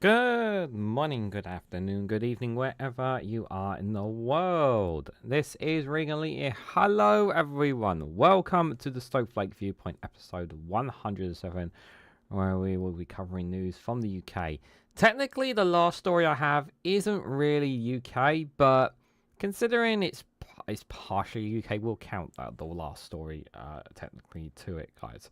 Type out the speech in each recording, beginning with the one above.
Good morning, good afternoon, good evening, wherever you are in the world. This is REGANELITE. Hello, everyone. Welcome to the Snowflake Viewpoint, episode 107, where we will be covering news from the UK. Technically, the last story I have isn't really UK, but considering it's partially UK, we'll count the last story technically to it, guys.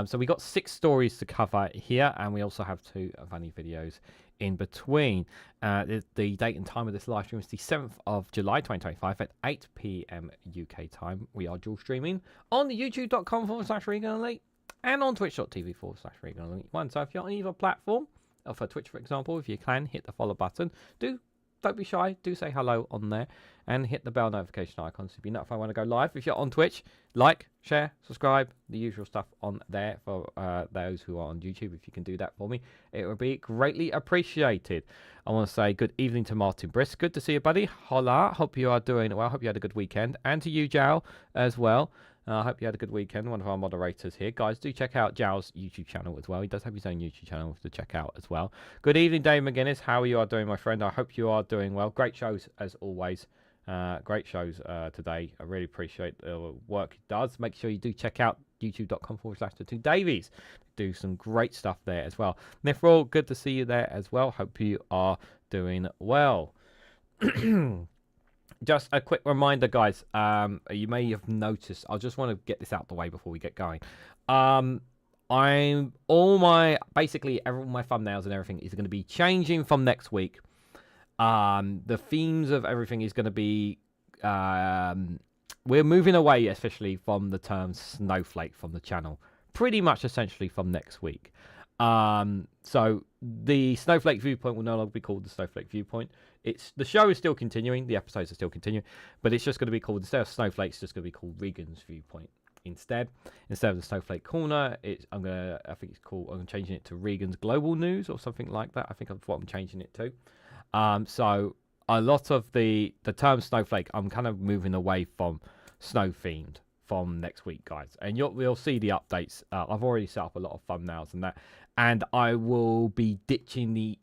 So we got 6 stories to cover here, and we also have 2 funny videos in between. The date and time of this live stream is the 7th of July 2025 at 8 p.m. UK time. We are dual streaming on the youtube.com/REGANELITE and on twitch.tv/REGANELITE1. So if you're on either platform, or for Twitch, for example, if you can, hit the follow button. Don't be shy. Do say hello on there and hit the bell notification icon so you'll be notified when I go live. If you're on Twitch, like, share, subscribe, the usual stuff on there for those who are on YouTube. If you can do that for me, it would be greatly appreciated. I want to say good evening to Martin Brisk. Good to see you, buddy. Hola. Hope you are doing well. Hope you had a good weekend. And to you, Jao, as well. I hope you had a good weekend. One of our moderators here. Guys, do check out Jao's YouTube channel as well. He does have his own YouTube channel to check out as well. Good evening, Dave McGuinness. How are you doing, my friend? I hope you are doing well. Great shows, as always. Great shows today. I really appreciate the work he does. Make sure you do check out youtube.com/2davies. Do some great stuff there as well. Nifrol, good to see you there as well. Hope you are doing well. Just a quick reminder, guys. You may have noticed. I just want to get this out the way before we get going. Basically all my thumbnails and everything is going to be changing from next week. The themes of everything is going to be. We're moving away officially from the term snowflake from the channel. Pretty much, essentially, from next week. So the Snowflake Viewpoint will no longer be called the Snowflake Viewpoint. The show is still continuing, the episodes are still continuing, but it's just going to be called, instead of Snowflake, it's just going to be called Regan's Viewpoint instead of the Snowflake Corner. I'm changing it to Regan's Global News or something like that. I think that's what I'm changing it to. So a lot of the term Snowflake, I'm kind of moving away from snow themed from next week, guys, and we'll see the updates. I've already set up a lot of thumbnails and that, and I will be ditching the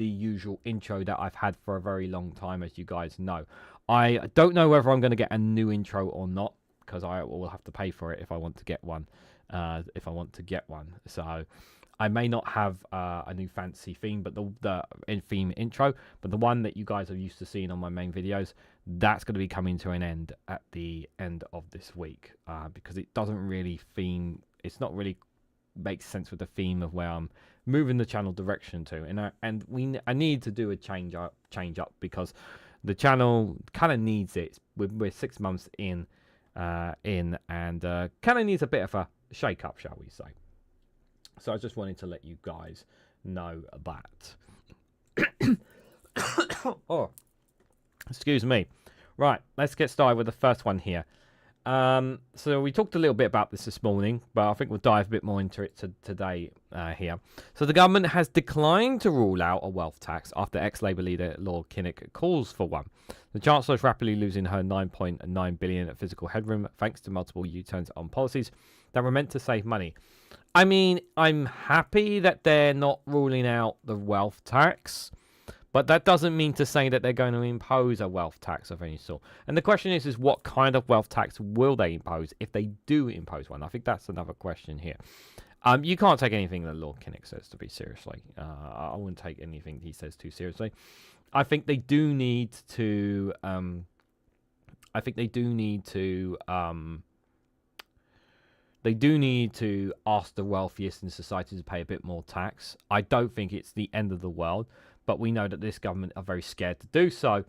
usual intro that I've had for a very long time, as you guys know. I don't know whether I'm going to get a new intro or not, because I will have to pay for it if I want to get one. So I may not have a new fancy theme, but the theme intro, but the one that you guys are used to seeing on my main videos, that's going to be coming to an end at the end of this week, because it doesn't really theme. It's not really makes sense with the theme of where I'm moving the channel direction to, I need to do a change up because the channel kind of needs it. We're 6 months in, and kind of needs a bit of a shake up, shall we say. So I just wanted to let you guys know that. Oh, excuse me. Right, let's get started with the first one here. So we talked a little bit about this morning, but I think we'll dive a bit more into it today here. So the government has declined to rule out a wealth tax after ex-Labour leader Lord Kinnock calls for one. The Chancellor is rapidly losing her £9.9 billion at physical headroom thanks to multiple U-turns on policies that were meant to save money. I mean, I'm happy that they're not ruling out the wealth tax, but that doesn't mean to say that they're going to impose a wealth tax of any sort. And the question is what kind of wealth tax will they impose if they do impose one? I think that's another question here. You can't take anything that Lord Kinnock says to be seriously. I wouldn't take anything he says too seriously. I think they do need to. They do need to ask the wealthiest in society to pay a bit more tax. I don't think it's the end of the world, but we know that this government are very scared to do so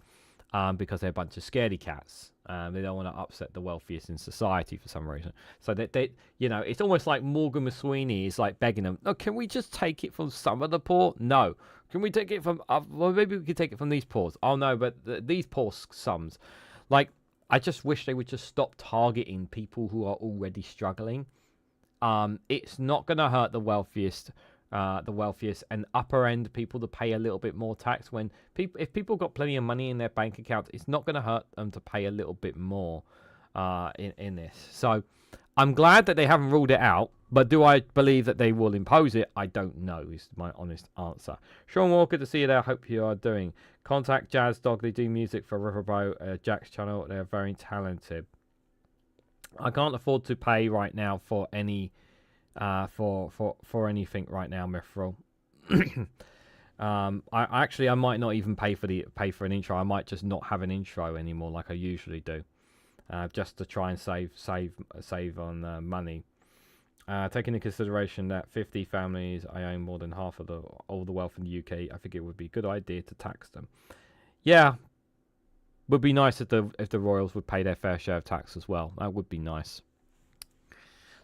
because they're a bunch of scaredy cats. They don't want to upset the wealthiest in society for some reason. So it's almost like Morgan McSweeney is like begging them, "Oh, can we just take it from some of the poor? No. Can we take it from? Well, maybe we could take it from these poor. Oh no, but these poor sums, like." I just wish they would just stop targeting people who are already struggling. It's not going to hurt the wealthiest and upper end people to pay a little bit more tax. If people got plenty of money in their bank account, it's not going to hurt them to pay a little bit more in this. So I'm glad that they haven't ruled it out, but do I believe that they will impose it? I don't know, is my honest answer. Sean Walker, to see you there. Hope you are doing. Contact Jazz Dog. They do music for Riverboat, Jack's channel. They're very talented. I can't afford to pay right now for any for anything right now, Mithril. I might not even pay for an intro. I might just not have an intro anymore like I usually do. Just to try and save on money. Taking into consideration that 50 families I own more than half of all the wealth in the UK, I think it would be a good idea to tax them. Yeah, would be nice if the royals would pay their fair share of tax as well. That would be nice.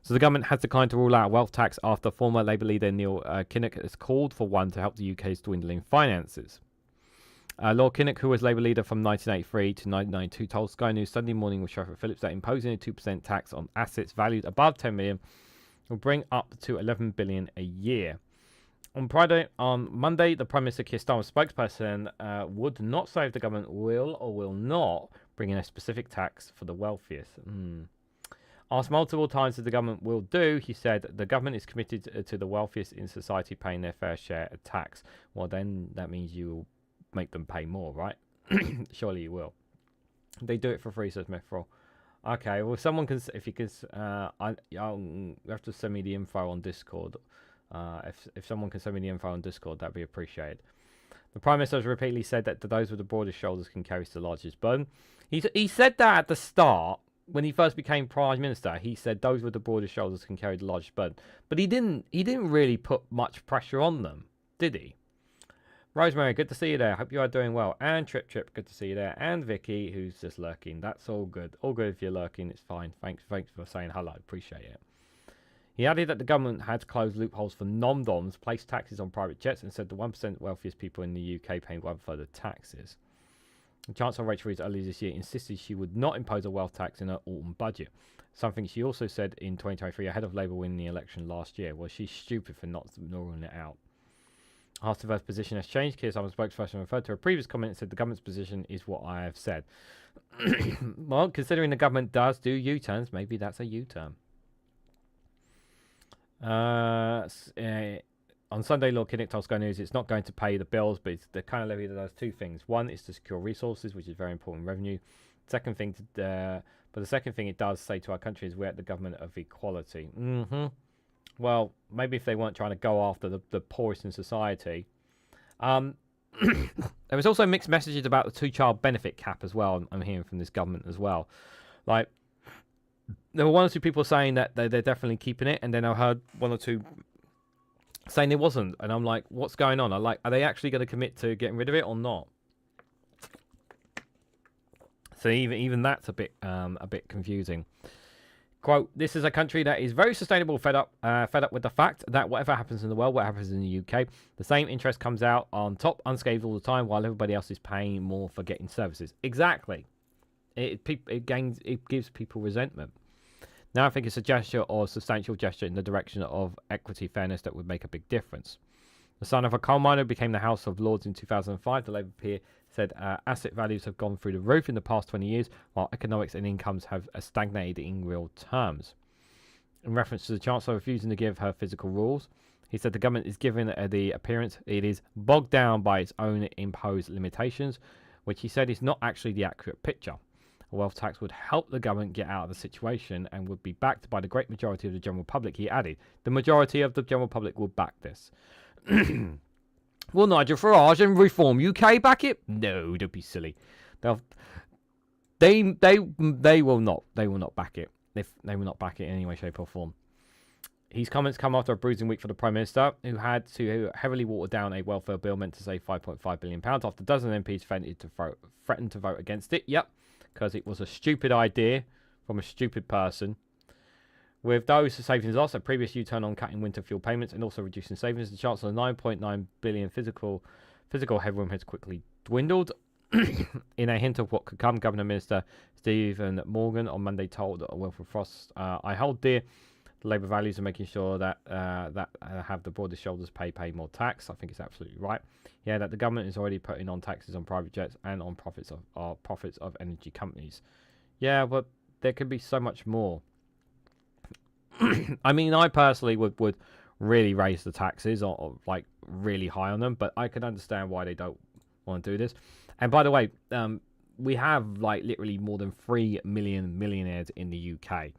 So the government has declined to rule out a wealth tax after former Labour leader Lord Kinnock has called for one to help the UK's dwindling finances. Lord Kinnock, who was Labour leader from 1983 to 1992, told Sky News Sunday morning with Sheriff Phillips that imposing a 2% tax on assets valued above 10 million will bring up to 11 billion a year. On Monday, the Prime Minister Keir Starmer spokesperson would not say if the government will or will not bring in a specific tax for the wealthiest. Asked multiple times if the government will do, he said the government is committed to the wealthiest in society paying their fair share of tax. Well, then that means you will make them pay more, right? Surely you will. They do it for free, says Mithril. Okay, well, someone can, if you can, you have to send me the info on Discord. If someone can send me the info on Discord, that'd be appreciated. The Prime Minister has repeatedly said that those with the broadest shoulders can carry the largest burden. He said that at the start, when he first became Prime Minister. He said those with the broadest shoulders can carry the largest burden. But he didn't really put much pressure on them, did he? Rosemary, good to see you there. Hope you are doing well. And Trip, good to see you there. And Vicky, who's just lurking. That's all good. All good if you're lurking. It's fine. Thanks for saying hello. Appreciate it. He added that the government had closed loopholes for non-doms, placed taxes on private jets, and said the 1% wealthiest people in the UK paying 1/3 of taxes. Chancellor Rachel Reeves earlier this year insisted she would not impose a wealth tax in her autumn budget. Something she also said in 2023 ahead of Labour winning the election last year. Well, she's stupid for not ruling it out. After her position has changed, Keir Starmer's spokesperson referred to a previous comment and said the government's position is what I have said. Well, considering the government does do U-turns, maybe that's a U-turn. On Sunday, Lord Kinnock told Sky News it's not going to pay the bills, but it's the kind of levy that does two things. One is to secure resources, which is very important revenue. But the second thing it does say to our country is we're at the government of equality. Well, maybe if they weren't trying to go after the poorest in society. There was also mixed messages about the two-child benefit cap as well. I'm hearing from this government as well. Like, there were one or two people saying that they're definitely keeping it, and then I heard one or two saying it wasn't. And I'm like, what's going on? Are they actually going to commit to getting rid of it or not? So even that's a bit confusing. Quote, this is a country that is very sustainable, fed up with the fact that whatever happens in the world, what happens in the UK, the same interest comes out on top unscathed all the time while everybody else is paying more for getting services. Exactly. It gives people resentment. Now I think it's a gesture or a substantial gesture in the direction of equity fairness that would make a big difference. The son of a coal miner became the House of Lords in 2005. The Labour peer said asset values have gone through the roof in the past 20 years, while economics and incomes have stagnated in real terms. In reference to the Chancellor refusing to give her physical rules, he said the government is given the appearance it is bogged down by its own imposed limitations, which he said is not actually the accurate picture. A wealth tax would help the government get out of the situation and would be backed by the great majority of the general public, he added. The majority of the general public will back this. Will Nigel Farage and Reform UK back it? No, don't be silly. They will not back it. They will not back it in any way, shape or form. His comments come after a bruising week for the Prime Minister, who had to heavily water down a welfare bill meant to save £5.5 billion after dozens of MPs threatened to vote against it. Yep, because it was a stupid idea from a stupid person. With those savings lost, a previous U-turn on cutting winter fuel payments and also reducing savings, the chance of £9.9 billion physical headroom has quickly dwindled. In a hint of what could come, Governor Minister Stephen Morgan on Monday told Wilfred Frost, I hold dear the Labour values of making sure that have the broadest shoulders pay more tax. I think it's absolutely right. Yeah, that the government is already putting on taxes on private jets and on profits of energy companies. Yeah, but there could be so much more. I mean, I personally would really raise the taxes or like really high on them, but I can understand why they don't want to do this. And by the way, we have like literally more than 3 million millionaires in the UK.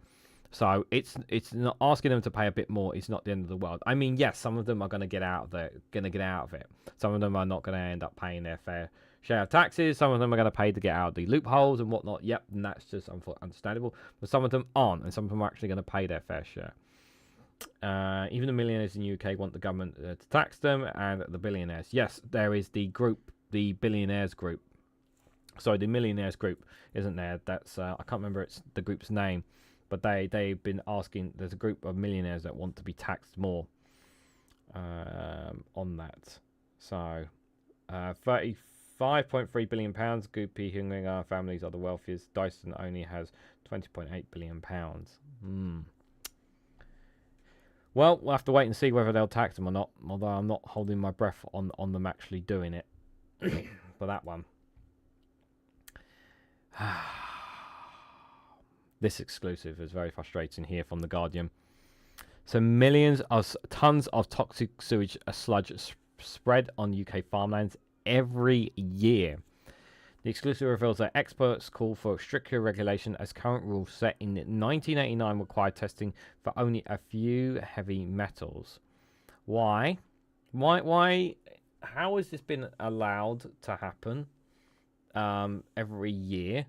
So it's not asking them to pay a bit more. It's not the end of the world. I mean, yes, some of them are going to get out of it. Some of them are not going to end up paying their fair share of taxes. Some of them are going to pay to get out of the loopholes and whatnot. Yep, and that's just understandable. But some of them aren't, and some of them are actually going to pay their fair share. Even the millionaires in the UK want the government to tax them, and the billionaires. Yes, there is the group, the billionaires group. Sorry, the millionaires group isn't there. That's I can't remember the group's name. But they've been asking, there's a group of millionaires that want to be taxed more on that. So, £35.3 billion. Goopy Hunginger families are the wealthiest. Dyson only has £20.8 billion. Well, we'll have to wait and see whether they'll tax them or not. Although I'm not holding my breath on them actually doing it for that one. This exclusive is very frustrating here from The Guardian. So tons of toxic sewage sludge spread on UK farmlands every year. The exclusive reveals that experts call for stricter regulation as current rules set in 1989 require testing for only a few heavy metals. Why? How has this been allowed to happen every year?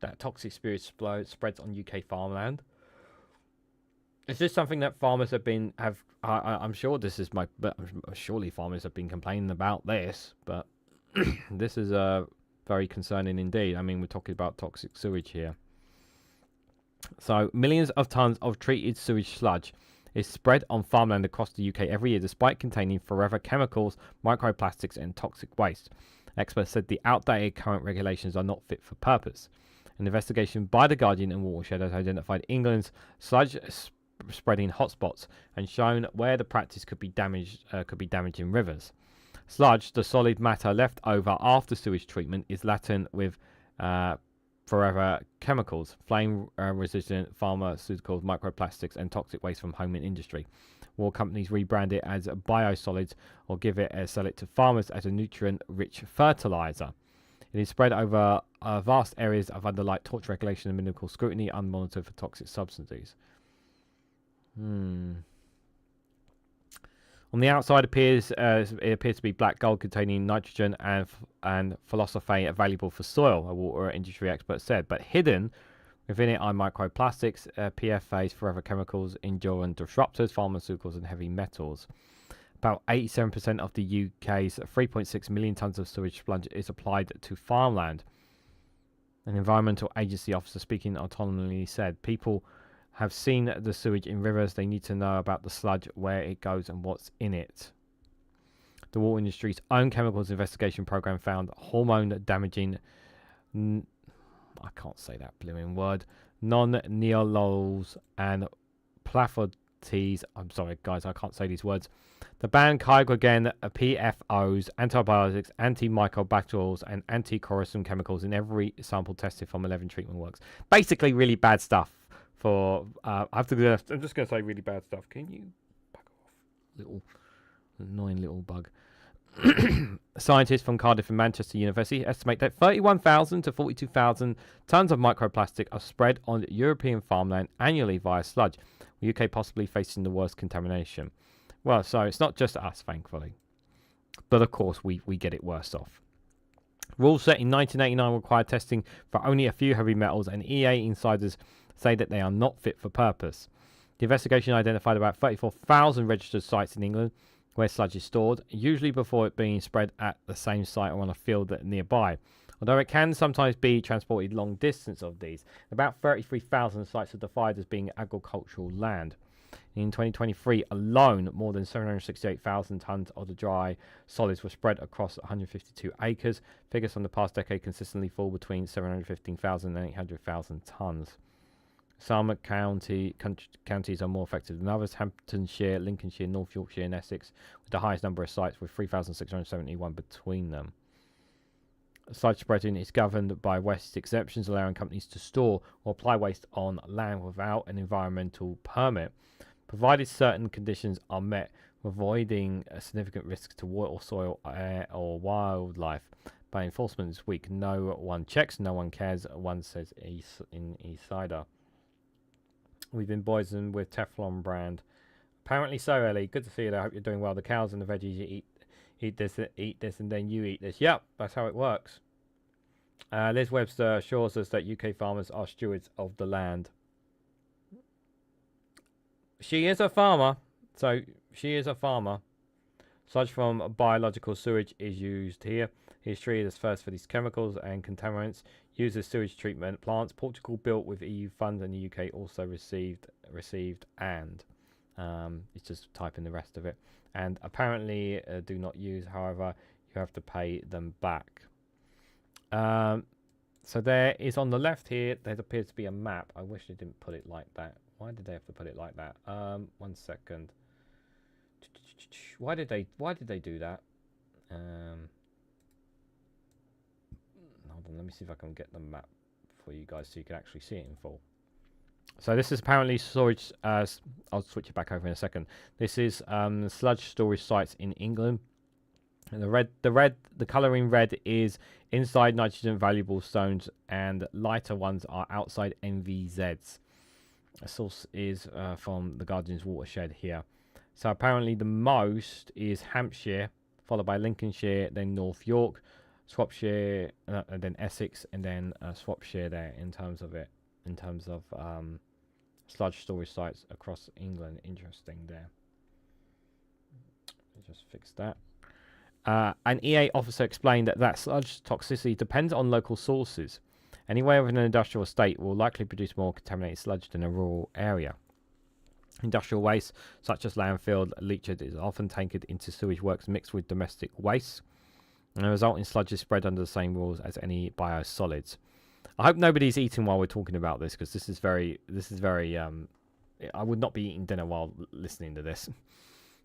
That toxic spewage spreads on UK farmland. Is this something that farmers I'm sure this is surely farmers have been complaining about this, but this is very concerning indeed. I mean, we're talking about toxic sewage here. So millions of tons of treated sewage sludge is spread on farmland across the UK every year, despite containing forever chemicals, microplastics, and toxic waste. Experts said the outdated current regulations are not fit for purpose. An investigation by The Guardian and Watershed has identified England's sludge spreading hotspots and shown where the practice could be damaging rivers. Sludge, the solid matter left over after sewage treatment, is laden with forever chemicals, flame-resistant pharmaceuticals, microplastics, and toxic waste from home and industry. More companies rebrand it as biosolids or sell it to farmers as a nutrient-rich fertilizer. It is spread over vast areas of under light touch regulation and minimal scrutiny, unmonitored for toxic substances. On the outside, it appears to be black gold containing nitrogen and phosphate available for soil, a water industry expert said. But hidden within it are microplastics, PFAs, forever chemicals, endurance disruptors, pharmaceuticals, and heavy metals. About 87% of the UK's 3.6 million tonnes of sewage sludge is applied to farmland. An environmental agency officer speaking autonomously said, people have seen the sewage in rivers. They need to know about the sludge, where it goes and what's in it. The water industry's own chemicals investigation program found hormone-damaging, I can't say that blooming word, non-neolols and plafodies. I'm sorry, guys, I can't say these words. The banned kygogen, PFOs, antibiotics, antimicrobials, and anti-corrosion chemicals in every sample tested from 11 treatment works. Basically, really bad stuff. I'm just going to say really bad stuff. Can you back off, little annoying little bug? Scientists from Cardiff and Manchester University estimate that 31,000 to 42,000 tonnes of microplastic are spread on European farmland annually via sludge, with UK possibly facing the worst contamination. Well, so it's not just us, thankfully. But of course, we get it worse off. Rules set in 1989 require testing for only a few heavy metals, and EA insiders say that they are not fit for purpose. The investigation identified about 34,000 registered sites in England where sludge is stored, usually before it being spread at the same site or on a field nearby. Although it can sometimes be transported long distance of these, about 33,000 sites are defined as being agricultural land. In 2023 alone, more than 768,000 tonnes of the dry solids were spread across 152 acres. Figures from the past decade consistently fall between 715,000 and 800,000 tonnes. Some counties are more affected than others. Hamptonshire, Lincolnshire, North Yorkshire and Essex with the highest number of sites, with 3,671 between them. Sludge spreading is governed by West's exemptions, allowing companies to store or apply waste on land without an environmental permit, provided certain conditions are met, avoiding significant risks to water, soil, air, or wildlife. But enforcement is weak. No one checks, no one cares. One says in Eastsider. We've been poisoned with Teflon brand. Apparently so, Ellie. Good to see you. I hope you're doing well. The cows and the veggies you eat this, and then you eat this. Yep, that's how it works. Liz Webster assures us that UK farmers are stewards of the land. She is a farmer, so she is a farmer. Sludge from biological sewage is used here. It's treated as first for these chemicals and contaminants used as sewage treatment plants. Portugal built with EU funds, and the UK also received and it's just typing the rest of it. And apparently do not use, however, you have to pay them back. So there is on the left here, there appears to be a map. I wish they didn't put it like that. Why did they have to put it like that? 1 second. Why did they do that? Hold on, let me see if I can get the map for you guys so you can actually see it in full. So this is apparently storage. I'll switch it back over in a second. This is sludge storage sites in England. And the color in red is inside nitrogen valuable zones, and lighter ones are outside NVZs. A source is from the Guardian's watershed here. So apparently the most is Hampshire, followed by Lincolnshire, then North York, Shropshire, and then Essex, and then Shropshire there in terms of sludge storage sites across England. Interesting there. Just fix that. An EA officer explained that sludge toxicity depends on local sources. Anywhere within an industrial estate will likely produce more contaminated sludge than a rural area. Industrial waste, such as landfill leachate, is often taken into sewage works mixed with domestic waste, and the resulting sludge is spread under the same rules as any biosolids. I hope nobody's eating while we're talking about this, because this is very. I would not be eating dinner while listening to this.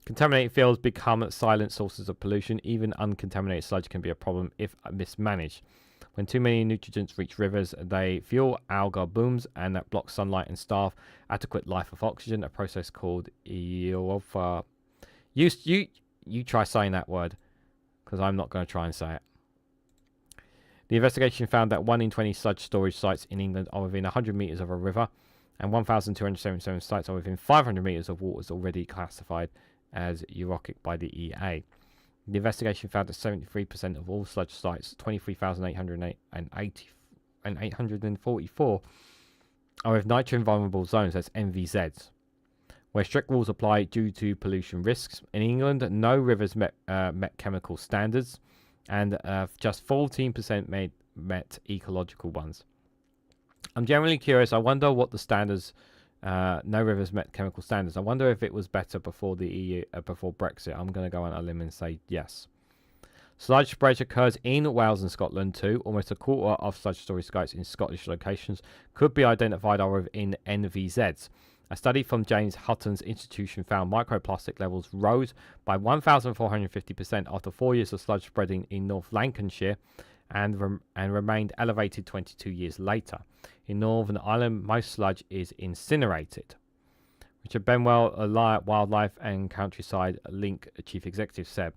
Contaminated fields become silent sources of pollution. Even uncontaminated sludge can be a problem if mismanaged. When too many nutrients reach rivers, they fuel algal blooms, and that blocks sunlight and starve adequate life of oxygen, a process called euphoria. You try saying that word, because I'm not going to try and say it. The investigation found that 1 in 20 sludge storage sites in England are within 100 metres of a river, and 1,277 sites are within 500 metres of waters already classified as eutrophic by the EA. The investigation found that 73% of all sludge sites, 23,844, are with nitrogen vulnerable zones, that's NVZs, where strict rules apply due to pollution risks. In England, no rivers met chemical standards, and just 14% met ecological ones. I'm generally curious. I wonder what the standards. No rivers met chemical standards. I wonder if it was better before the EU, before Brexit. I'm going to go on a limb and say yes. Sludge spread occurs in Wales and Scotland too. Almost a quarter of sludge storage sites in Scottish locations could be identified are within NVZs. A study from James Hutton's institution found microplastic levels rose by 1,450% after 4 years of sludge spreading in North Lancashire, and remained elevated 22 years later. In Northern Ireland, most sludge is incinerated. Richard Benwell, a Wildlife and Countryside Link chief executive, said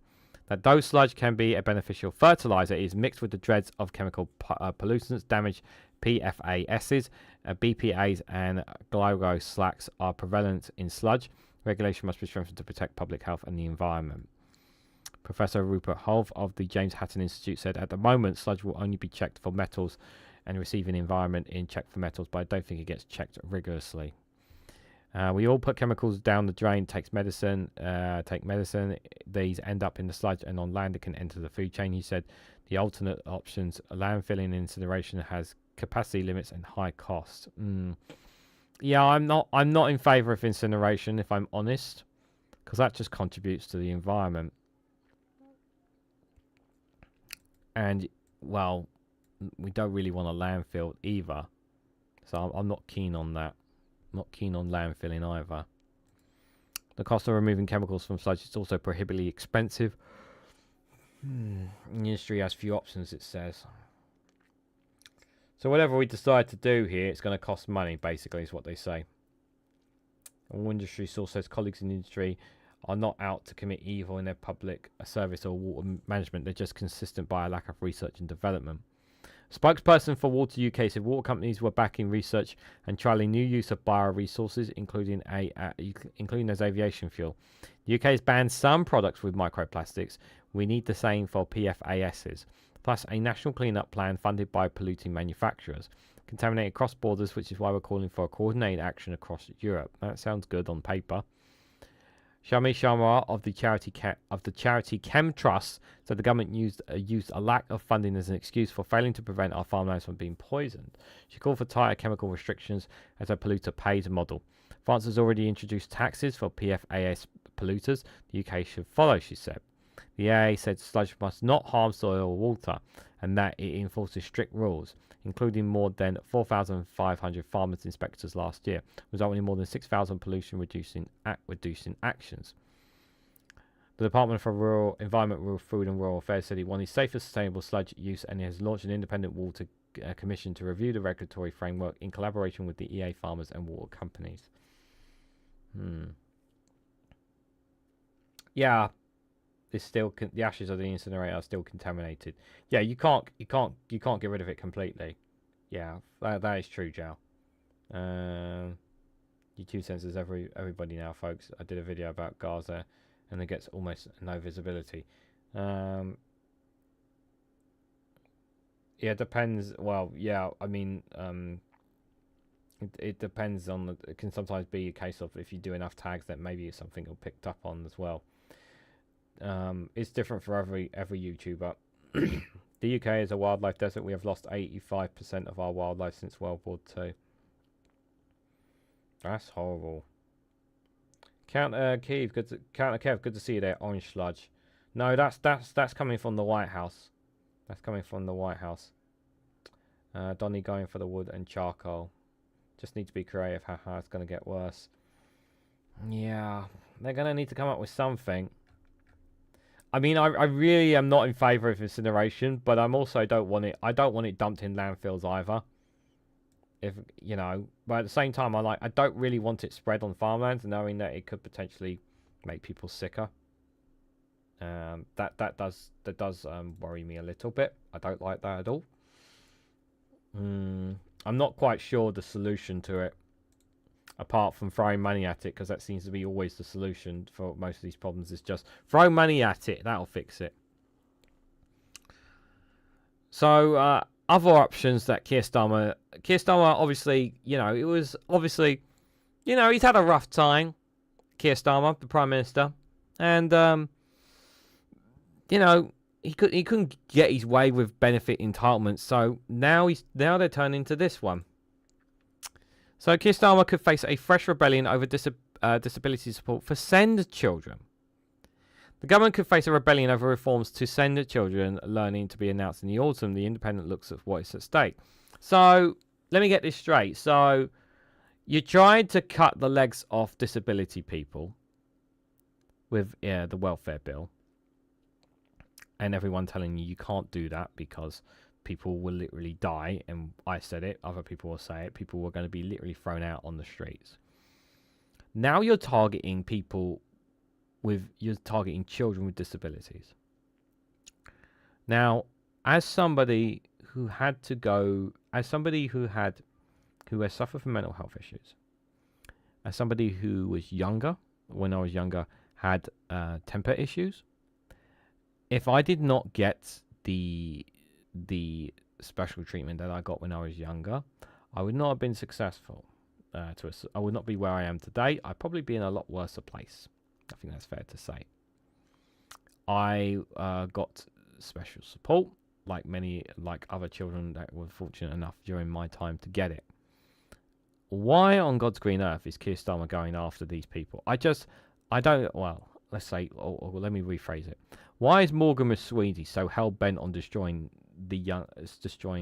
that though sludge can be a beneficial fertilizer, it is mixed with the dregs of chemical pollutants, damaged PFASs, BPAs and glycosates are prevalent in sludge. Regulation must be strengthened to protect public health and the environment. Professor Rupert Hove of the James Hutton Institute said, at the moment, sludge will only be checked for metals and receive an environment in check for metals, but I don't think it gets checked rigorously. We all put chemicals down the drain, take medicine. These end up in the sludge and on land it can enter the food chain. He said the alternate options, landfilling and incineration, has capacity limits and high costs. Yeah, I'm not in favour of incineration, if I'm honest, because that just contributes to the environment. And, well, we don't really want a landfill either. So I'm not keen on that. I'm not keen on landfilling either. The cost of removing chemicals from sludge is also prohibitively expensive. The industry has few options, it says. So whatever we decide to do here, it's going to cost money, basically, is what they say. One industry source says colleagues in the industry are not out to commit evil in their public service or water management. They're just consistent by a lack of research and development. Spokesperson for Water UK said water companies were backing research and trialling new use of bioresources, including as aviation fuel. The UK has banned some products with microplastics. We need the same for PFASs, plus a national cleanup plan funded by polluting manufacturers, contaminated across borders, which is why we're calling for a coordinated action across Europe. That sounds good on paper. Shami Sharma of the charity Chem Trust said the government used a lack of funding as an excuse for failing to prevent our farmlands from being poisoned. She called for tighter chemical restrictions as a polluter pays model. France has already introduced taxes for PFAS polluters. The UK should follow, she said. The AA said sludge must not harm soil or water, and that it enforces strict rules, including more than 4,500 farmers inspectors last year, resulting in more than 6,000 pollution reducing actions. The Department for Rural Environment, Rural Food and Rural Affairs said it wanted safer, sustainable sludge use, and it has launched an independent water commission to review the regulatory framework in collaboration with the EA farmers and water companies. Yeah. It's still the ashes of the incinerator are still contaminated. Yeah, you can't get rid of it completely. Yeah, that is true, Joe. YouTube censors everybody now, folks. I did a video about Gaza, and it gets almost no visibility. Yeah, it depends. Well, yeah, I mean, it depends on the. It can sometimes be a case of if you do enough tags, that maybe it's something you'll picked up on as well. It's different for every YouTuber. The UK is a wildlife desert. We have lost 85% of our wildlife since World War II. That's horrible. Kev, good to see you there. Orange sludge. No, that's coming from the White House. That's coming from the White House. Donny going for the wood and charcoal. Just need to be creative. Haha, it's going to get worse. Yeah, they're going to need to come up with something. I mean, I really am not in favour of incineration, but I'm also don't want it dumped in landfills either. If you know, but at the same time, I don't really want it spread on farmlands, knowing that it could potentially make people sicker. That does worry me a little bit. I don't like that at all. I'm not quite sure the solution to it, apart from throwing money at it, because that seems to be always the solution for most of these problems, is just throw money at it. That'll fix it. So, other options that Keir Starmer, obviously, he's had a rough time, Keir Starmer, the Prime Minister, and, he couldn't get his way with benefit entitlements, so now they're turning to this one. So Keir Starmer could face a fresh rebellion over disability support for send children. The government could face a rebellion over reforms to send children learning to be announced in the autumn. The Independent looks at what is at stake. So let me get this straight. So you tried to cut the legs off disability people with the welfare bill, and everyone telling you can't do that because people will literally die, and I said it, other people will say it, people were going to be literally thrown out on the streets. Now you're targeting children with disabilities. Now, as somebody who has suffered from mental health issues, as somebody who was younger, when I was younger, had temper issues, if I did not get the special treatment that I got when I was younger, I would not have been successful. I would not be where I am today. I'd probably be in a lot worse a place. I think that's fair to say. I got special support, like other children that were fortunate enough during my time to get it. Why on God's green earth is Keir Starmer going after these people? Let me rephrase it. Why is Morgan McSweeny so hell-bent on destroying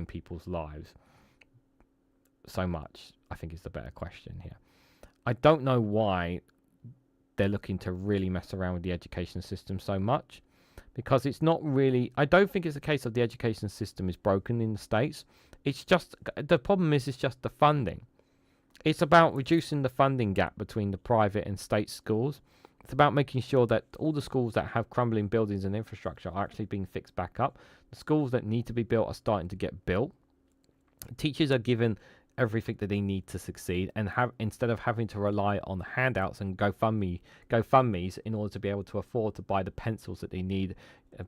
people's lives so much? I think is the better question here. I don't know why they're looking to really mess around with the education system so much, because it's not really. I don't think it's a case of the education system is broken in the States. It's just the problem is it's just the funding. It's about reducing the funding gap between the private and state schools. It's about making sure that all the schools that have crumbling buildings and infrastructure are actually being fixed back up. The schools that need to be built are starting to get built. Teachers are given everything that they need to succeed, and instead of having to rely on handouts and GoFundMes in order to be able to afford to buy the pencils that they need,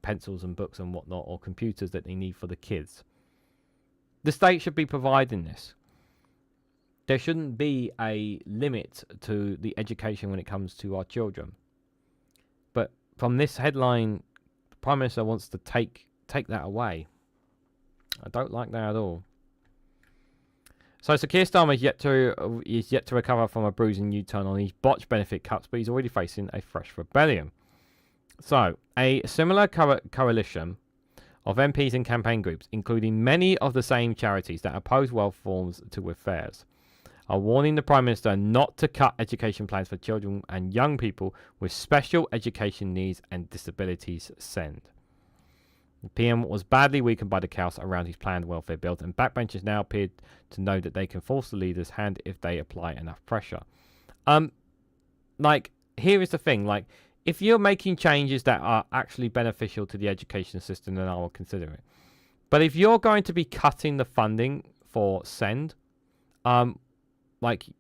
pencils and books and whatnot, or computers that they need for the kids. The state should be providing this. There shouldn't be a limit to the education when it comes to our children. But from this headline, the Prime Minister wants to take that away. I don't like that at all. So Keir Starmer is yet to recover from a bruising U-turn on his botched benefit cuts, but he's already facing a fresh rebellion. So a similar coalition of MPs and campaign groups, including many of the same charities that oppose wealth reforms to affairs, are warning the Prime Minister not to cut education plans for children and young people with special education needs and disabilities send. The PM was badly weakened by the chaos around his planned welfare bill, and backbenchers now appeared to know that they can force the leader's hand if they apply enough pressure. Here is the thing, if you're making changes that are actually beneficial to the education system, then I will consider it. But if you're going to be cutting the funding for SEND, are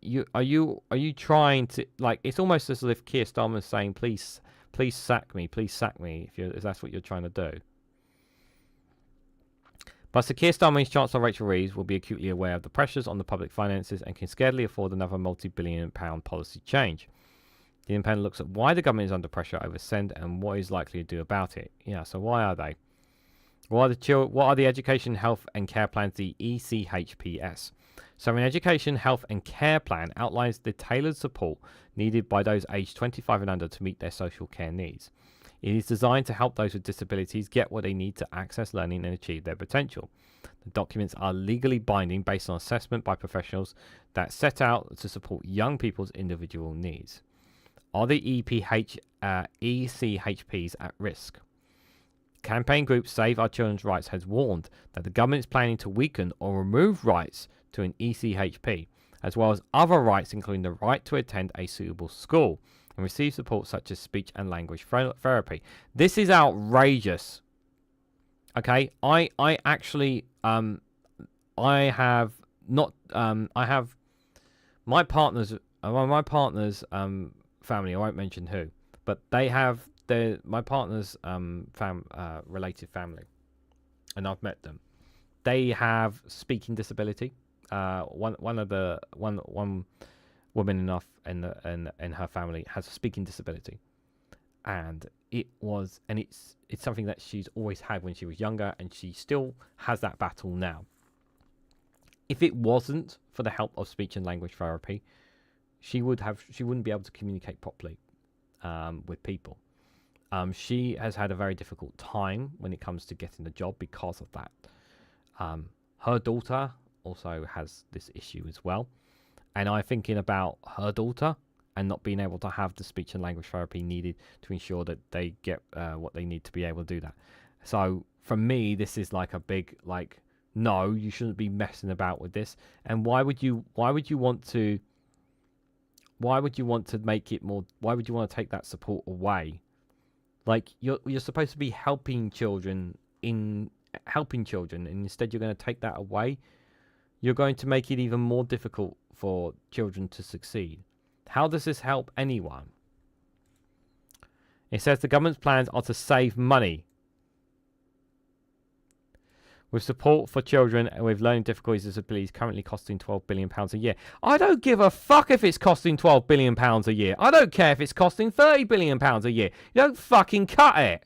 you trying to, it's almost as if Keir Starmer is saying, please sack me, if that's what you're trying to do. But Sir Keir Starmer and Chancellor Rachel Reeves will be acutely aware of the pressures on the public finances and can scarcely afford another multi-billion-pound policy change. The Independent looks at why the government is under pressure over SEND and what is likely to do about it. Yeah, so why are they? What are the Education, Health and Care Plans, the ECHPS? So an Education, Health and Care Plan outlines the tailored support needed by those aged 25 and under to meet their social care needs. It is designed to help those with disabilities get what they need to access learning and achieve their potential. The documents are legally binding based on assessment by professionals that set out to support young people's individual needs. Are the ECHPs at risk? Campaign group Save Our Children's Rights has warned that the government is planning to weaken or remove rights to an ECHP, as well as other rights including the right to attend a suitable school and receive support such as speech and language therapy. This is outrageous. Okay, I actually I have my partner's family. I won't mention who, but they have my partner's related family, and I've met them. They have speaking disability. One woman enough in her family has a speaking disability, and it's something that she's always had when she was younger, and she still has that battle now. If it wasn't for the help of speech and language therapy, she wouldn't be able to communicate properly with people. She has had a very difficult time when it comes to getting the job because of that. Her daughter also has this issue as well. And I'm thinking about her daughter and not being able to have the speech and language therapy needed to ensure that they get what they need to be able to do that. So for me, this is like a big, no, you shouldn't be messing about with this. And why would you want to make it more? Why would you want to take that support away? You're supposed to be helping children, and instead you're going to take that away. You're going to make it even more difficult for children to succeed. How does this help anyone? It says the government's plans are to save money, with support for children with learning difficulties and disabilities currently costing £12 billion a year. I don't give a fuck if it's costing £12 billion a year. I don't care if it's costing £30 billion a year. You don't fucking cut it.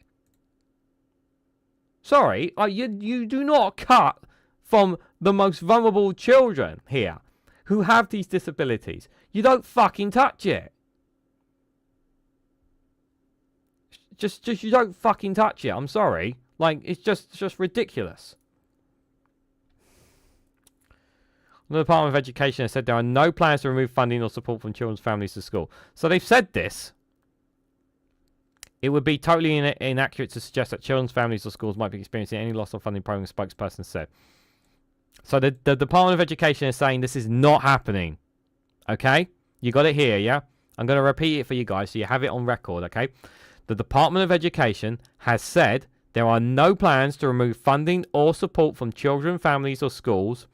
Sorry, you do not cut from the most vulnerable children here who have these disabilities. You don't fucking touch it. Just you don't fucking touch it. I'm sorry. It's just ridiculous. The Department of Education has said there are no plans to remove funding or support from children's families to school. So they've said this It would be totally inaccurate to suggest that children's families or schools might be experiencing any loss of funding program, a spokesperson said. So the Department of Education is saying this is not happening. Okay? You got it here, yeah? I'm going to repeat it for you guys so you have it on record, okay? The Department of Education has said there are no plans to remove funding or support from children, families or schools.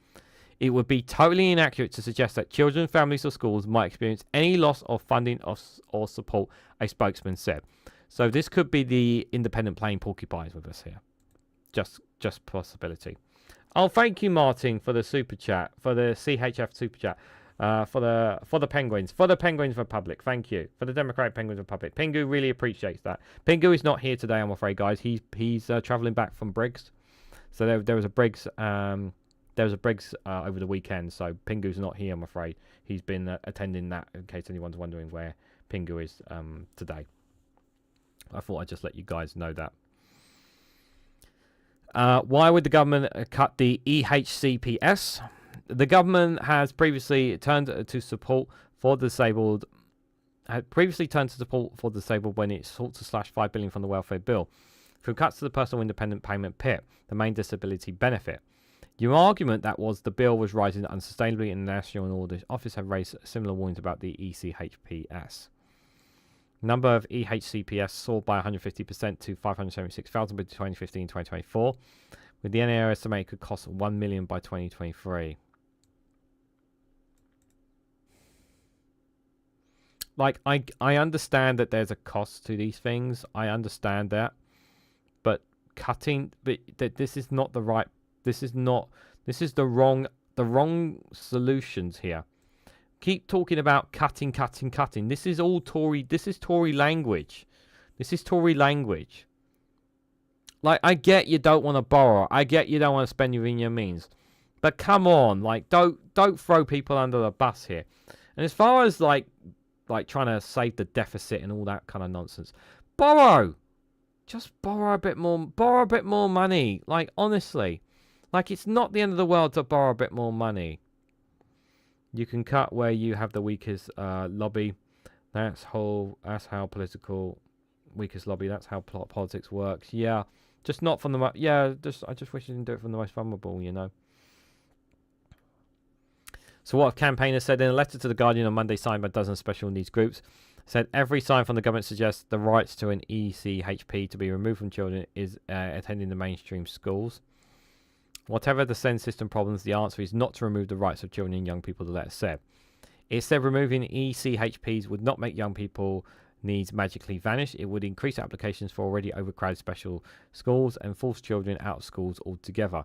It would be totally inaccurate to suggest that children, families or schools might experience any loss of funding or support, a spokesman said. So this could be the independent playing porcupines with us here. Just possibility. Oh, thank you, Martin, for the super chat, for the CHF super chat, for the Penguins, Republic. Thank you for the Democratic Penguins Republic. Pingu really appreciates that. Pingu is not here today, I'm afraid, guys. He's traveling back from Briggs. So there was a Briggs over the weekend. So Pingu's not here, I'm afraid. He's been attending that. In case anyone's wondering where Pingu is today, I thought I'd just let you guys know that. Why would the government cut the EHCPS? The government has previously turned to support for disabled. When it sought to slash $5 billion from the welfare bill through cuts to the personal independent payment PIP, the main disability benefit. Your argument that was the bill was rising unsustainably in the National Audit Office have raised similar warnings about the ECHPS. Number of EHCPS soared by 150% to 576,000 between 2015 and 2024, with the NAO estimated could cost $1 million by 2023. Like, I understand that there's a cost to these things. I understand that, but this is not the right. This is the wrong solutions here. Keep talking about cutting. This is all Tory. This is Tory language. Like, I get you don't want to borrow. I get you don't want to spend within your means. But come on, like, don't throw people under the bus here. And as far as like trying to save the deficit and all that kind of nonsense, borrow. Just borrow a bit more money. Like, honestly, like, it's not the end of the world to borrow a bit more money. You can cut where you have the weakest lobby. That's how political weakest lobby. That's how politics works. Yeah, just not from the I just wish you didn't do it from the most vulnerable. You know. So what have campaigners said in a letter to the Guardian on Monday, signed by a dozen special needs groups? Said every sign from the government suggests the rights to an ECHP to be removed from children is attending the mainstream schools. Whatever the SEND system problems, the answer is not to remove the rights of children and young people, the letter said. It said removing ECHPs would not make young people needs magically vanish. It would increase applications for already overcrowded special schools and force children out of schools altogether.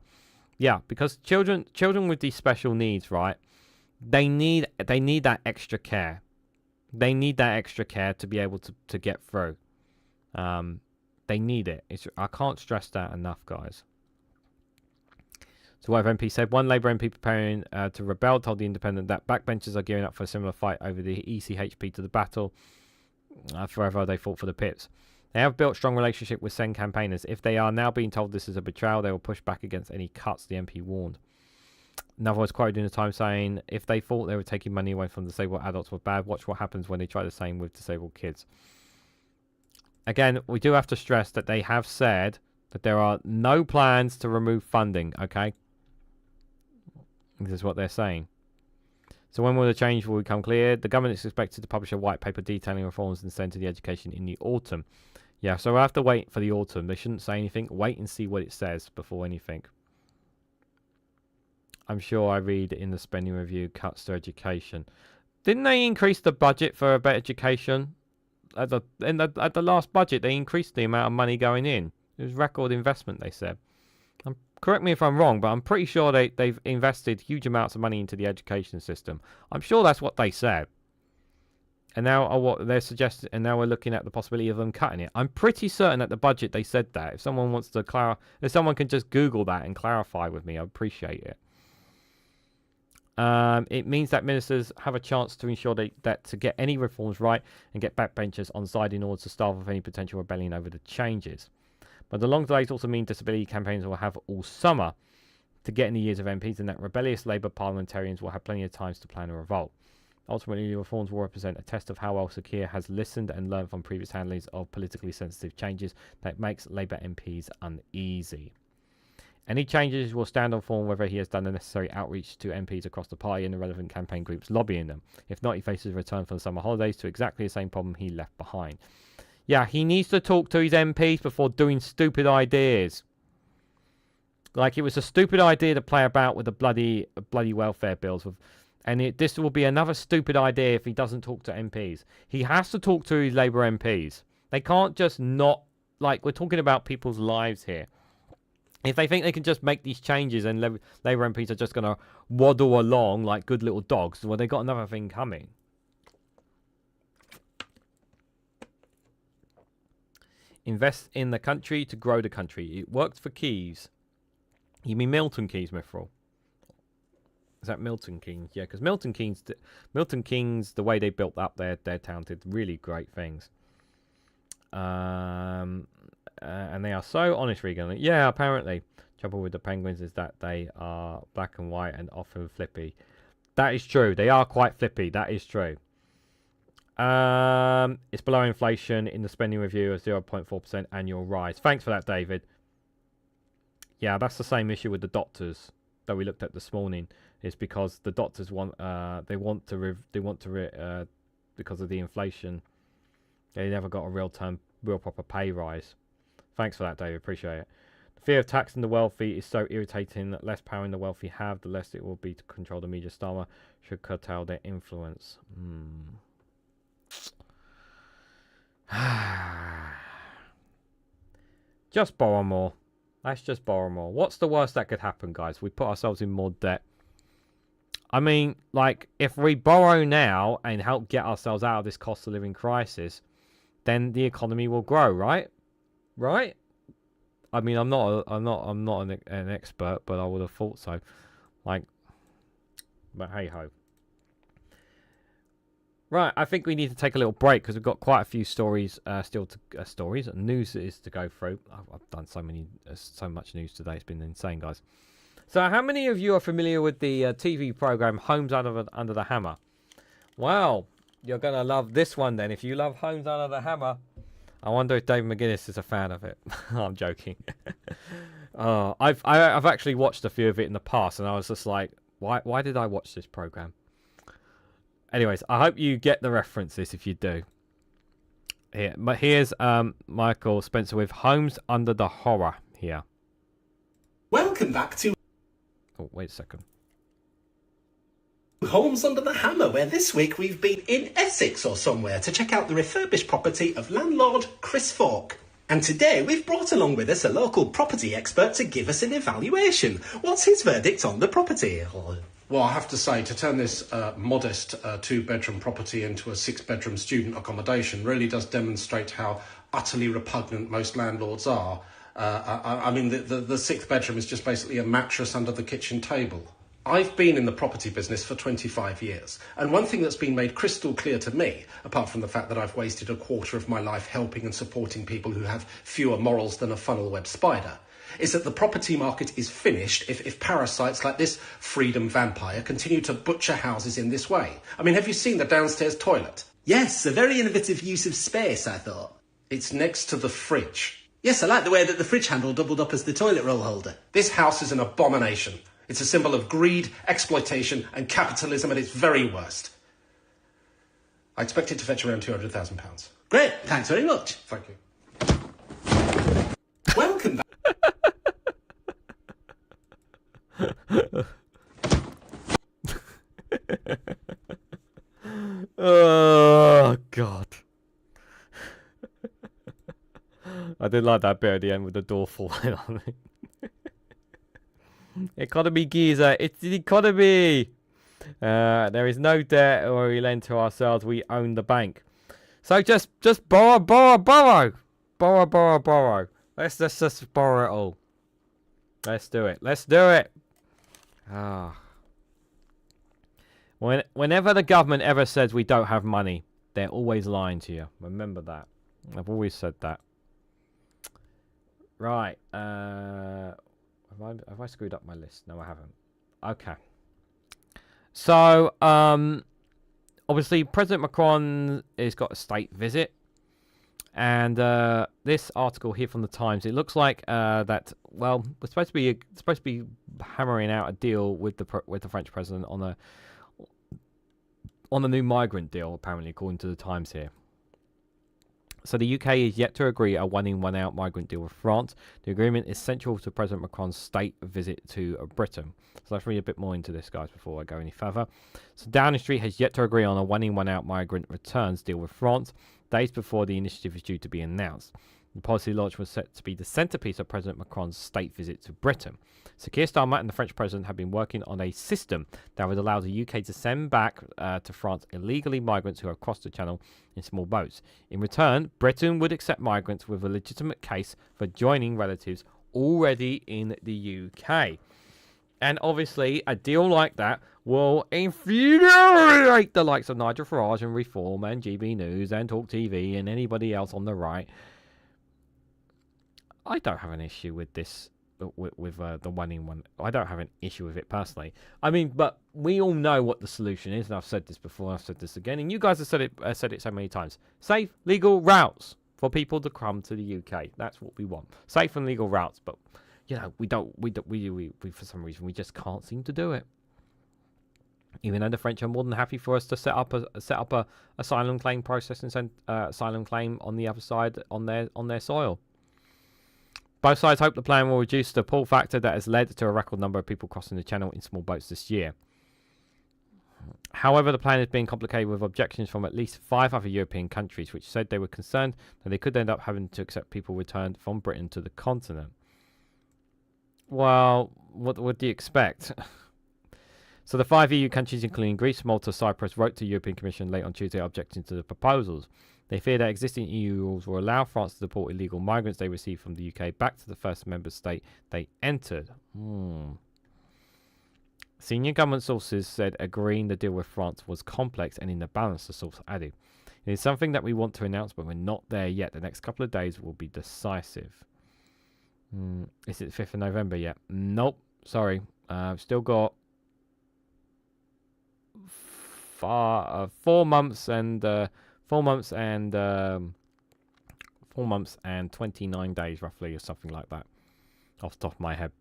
Yeah, because children with these special needs, right, they need that extra care. They need that extra care to be able to get through. They need it. I can't stress that enough, guys. So what have MP said? One Labour MP preparing to rebel told The Independent that backbenchers are gearing up for a similar fight over the ECHP to the battle. Forever they fought for the PIPs. They have built strong relationship with SEND campaigners. If they are now being told this is a betrayal, they will push back against any cuts, the MP warned. Another was quoted in the Times saying, if they thought they were taking money away from disabled adults were bad, watch what happens when they try the same with disabled kids. Again, we do have to stress that they have said that there are no plans to remove funding, okay? This is what they're saying. So when will the change will become clear? The government is expected to publish a white paper detailing reforms and send to the education in the autumn. Yeah, so we'll have to wait for the autumn. They shouldn't say anything. Wait and see what it says before anything. I'm sure I read in the spending review cuts to education. Didn't they increase the budget for a better education? At the last budget, they increased the amount of money going in. It was record investment, they said. Correct me if I'm wrong, but I'm pretty sure they've invested huge amounts of money into the education system. I'm sure that's what they said. And now what they're suggesting, and now we're looking at the possibility of them cutting it. I'm pretty certain at the budget they said that. If someone wants to if someone can just Google that and clarify with me, I'd appreciate it. It means that ministers have a chance to ensure that to get any reforms right and get backbenchers on side in order to starve off any potential rebellion over the changes. But the long delays also mean disability campaigns will have all summer to get in the ears of MPs, and that rebellious Labour parliamentarians will have plenty of time to plan a revolt. Ultimately, the reforms will represent a test of how well Sir Keir has listened and learned from previous handlings of politically sensitive changes that makes Labour MPs uneasy. Any changes will stand on form whether he has done the necessary outreach to MPs across the party and the relevant campaign groups lobbying them. If not, he faces a return from the summer holidays to exactly the same problem he left behind. Yeah, he needs to talk to his MPs before doing stupid ideas. Like, it was a stupid idea to play about with the bloody welfare bills. This will be another stupid idea if he doesn't talk to MPs. He has to talk to his Labour MPs. They can't just not... Like, we're talking about people's lives here. If they think they can just make these changes and Labour MPs are just going to waddle along like good little dogs, well, they've got another thing coming. Invest in the country to grow the country. It worked for Keynes. You mean Milton Keynes, Mithril? Is that Milton Keynes? Yeah, because Milton Keynes, the way they built up their town, did really great things. And they are so honest, Regan. Yeah, apparently. Trouble with the penguins is that they are black and white and often flippy. That is true. They are quite flippy. That is true. It's below inflation in the spending review of 0.4% annual rise. Thanks for that, David. Yeah, that's the same issue with the doctors that we looked at this morning. It's because the doctors want because of the inflation, they never got a real proper pay rise. Thanks for that, David. Appreciate it. The fear of taxing the wealthy is so irritating that less power the wealthy have, the less it will be to control the media. Starmer should curtail their influence. Just borrow more. Let's just borrow more. What's the worst that could happen, guys? We put ourselves in more debt. I mean, like, if we borrow now and help get ourselves out of this cost of living crisis, then the economy will grow, right? Right? I mean, I'm not an expert, but I would have thought so. Like, but hey ho. Right, I think we need to take a little break because we've got quite a few stories news is to go through. I've done so much news today. It's been insane, guys. So, how many of you are familiar with the TV program Homes Under the Hammer? Well, you're gonna love this one then. If you love Homes Under the Hammer, I wonder if Dave McGuinness is a fan of it. I'm joking. I've actually watched a few of it in the past, and I was just like, why did I watch this program? Anyways, I hope you get the references if you do. Here, but here's Michael Spencer with Homes Under the Horror here. Welcome back to... Oh, wait a second. Homes Under the Hammer, where this week we've been in Essex or somewhere to check out the refurbished property of landlord Chris Falk. And today we've brought along with us a local property expert to give us an evaluation. What's his verdict on the property? Well, I have to say, to turn this modest two-bedroom property into a six-bedroom student accommodation really does demonstrate how utterly repugnant most landlords are. I mean, the sixth bedroom is just basically a mattress under the kitchen table. I've been in the property business for 25 years, and one thing that's been made crystal clear to me, apart from the fact that I've wasted a quarter of my life helping and supporting people who have fewer morals than a funnel web spider, is that the property market is finished if parasites like this freedom vampire continue to butcher houses in this way. I mean, have you seen the downstairs toilet? Yes, a very innovative use of space, I thought. It's next to the fridge. Yes, I like the way that the fridge handle doubled up as the toilet roll holder. This house is an abomination. It's a symbol of greed, exploitation and capitalism at its very worst. I expect it to fetch around £200,000. Great, thanks very much. Thank you. Welcome back. Oh, God. I did like that bit at the end with the door falling on it. Economy geezer, it's the economy. There is no debt or we lend to ourselves, we own the bank. So just borrow. Let's just borrow it all. Let's do it. Whenever the government ever says we don't have money, they're always lying to you. Remember that. I've always said that. Right. Have I screwed up my list? No, I haven't. Okay. So, Obviously, President Macron has got a state visit. And this article here from the Times, it looks like that we're supposed to be hammering out a deal with the French president on a new migrant deal, apparently, according to the Times here. So the UK is yet to agree a one-in, one-out migrant deal with France. The agreement is central to President Macron's state visit to Britain. So let's read a bit more into this, guys, before I go any further. So Downing Street has yet to agree on a one-in, one-out migrant returns deal with France, days before the initiative is due to be announced. The policy launch was set to be the centrepiece of President Macron's state visit to Britain. So Keir Starmer and the French president have been working on a system that would allow the UK to send back to France illegally migrants who have crossed the channel in small boats. In return, Britain would accept migrants with a legitimate case for joining relatives already in the UK. And obviously, a deal like that will infuriate the likes of Nigel Farage and Reform and GB News and Talk TV and anybody else on the right. I don't have an issue with this, with the one-in-one. I don't have an issue with it personally. I mean, but we all know what the solution is, and I've said this before, I've said this again, and you guys have said it so many times. Safe, legal routes for people to come to the UK. That's what we want. Safe and legal routes, but you know, we for some reason we just can't seem to do it. Even though the French are more than happy for us to set up a asylum claim process and send asylum claim on the other side on their soil. Both sides hope the plan will reduce the pull factor that has led to a record number of people crossing the channel in small boats this year. However, the plan is being complicated with objections from at least 5 other European countries, which said they were concerned that they could end up having to accept people returned from Britain to the continent. Well, what do you expect? So the 5 EU countries, including Greece, Malta, Cyprus, wrote to the European Commission late on Tuesday objecting to the proposals. They fear that existing EU rules will allow France to deport illegal migrants they receive from the UK back to the first member state they entered. Senior government sources said agreeing the deal with France was complex and in the balance, the source added. It is something that we want to announce, but we're not there yet. The next couple of days will be decisive. Is it the 5th of November yet? Nope. Sorry. I've still got 4 months and 4 months and 29 days roughly, or something like that, off the top of my head.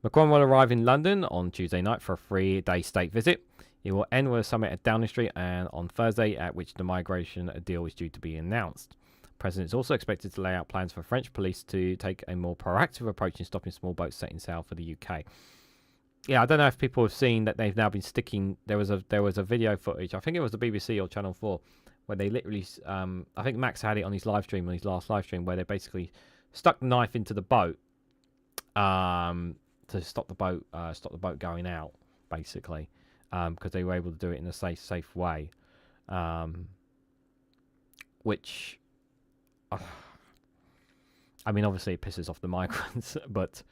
Macron will arrive in London on Tuesday night for a 3-day state visit. It will end with a summit at Downing Street and on Thursday, at which the migration deal is due to be announced. The president is also expected to lay out plans for French police to take a more proactive approach in stopping small boats setting sail for the UK. Yeah, I don't know if people have seen that they've now been sticking. There was a video footage. I think it was the BBC or Channel 4, where they literally. I think Max had it on his live stream, on his last live stream, where they basically stuck the knife into the boat, to stop the boat going out, basically, because they were able to do it in a safe way, which. I mean, obviously it pisses off the migrants, but.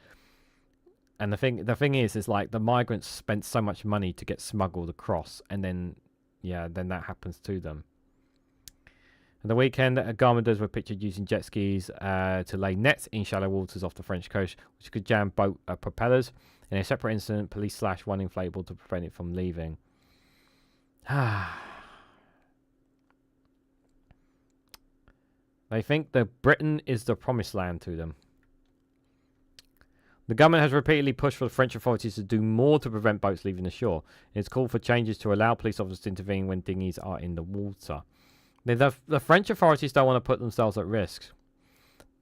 And the thing is like the migrants spent so much money to get smuggled across, and then that happens to them. At the weekend, garmeners were pictured using jet skis to lay nets in shallow waters off the French coast, which could jam boat propellers. In a separate incident, police slashed one inflatable to prevent it from leaving. They think that Britain is the promised land to them. The government has repeatedly pushed for the French authorities to do more to prevent boats leaving the shore. It's called for changes to allow police officers to intervene when dinghies are in the water. The French authorities don't want to put themselves at risk.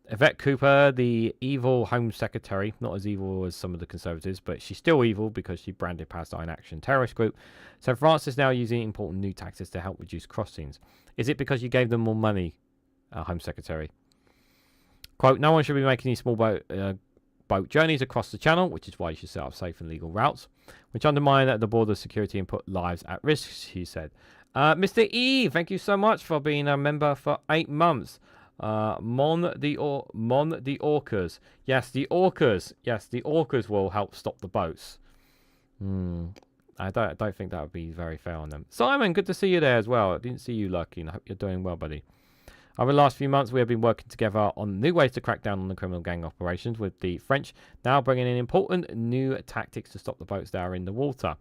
Yvette Cooper, the evil Home Secretary, not as evil as some of the Conservatives, but she's still evil because she branded Palestine Action terrorist group. So France is now using important new tactics to help reduce crossings. Is it because you gave them more money, Home Secretary? Quote, no one should be making these small boat journeys across the channel, which is why you should set up safe and legal routes, which undermine the border security and put lives at risk, he said. Mr. E, thank you so much for being a member for 8 months. Mon the orcas. Yes, the orcas. Yes, the orcas will help stop the boats. I don't think that would be very fair on them. Simon, good to see you there as well. I didn't see you lurking. I hope you're doing well, buddy. Over the last few months, we have been working together on new ways to crack down on the criminal gang operations, with the French now bringing in important new tactics to stop the boats that are in the water.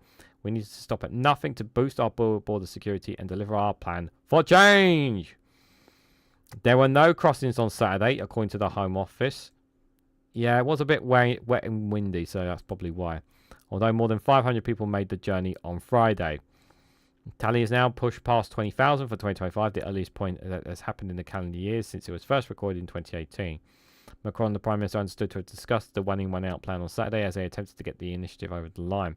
We need to stop at nothing to boost our border security and deliver our plan for change. There were no crossings on Saturday, according to the Home Office. Yeah, it was a bit wet and windy, so that's probably why. Although more than 500 people made the journey on Friday. The tally is now pushed past 20,000 for 2025, the earliest point that has happened in the calendar year since it was first recorded in 2018. Macron, the Prime Minister, understood to have discussed the one-in, one-out plan on Saturday as they attempted to get the initiative over the line.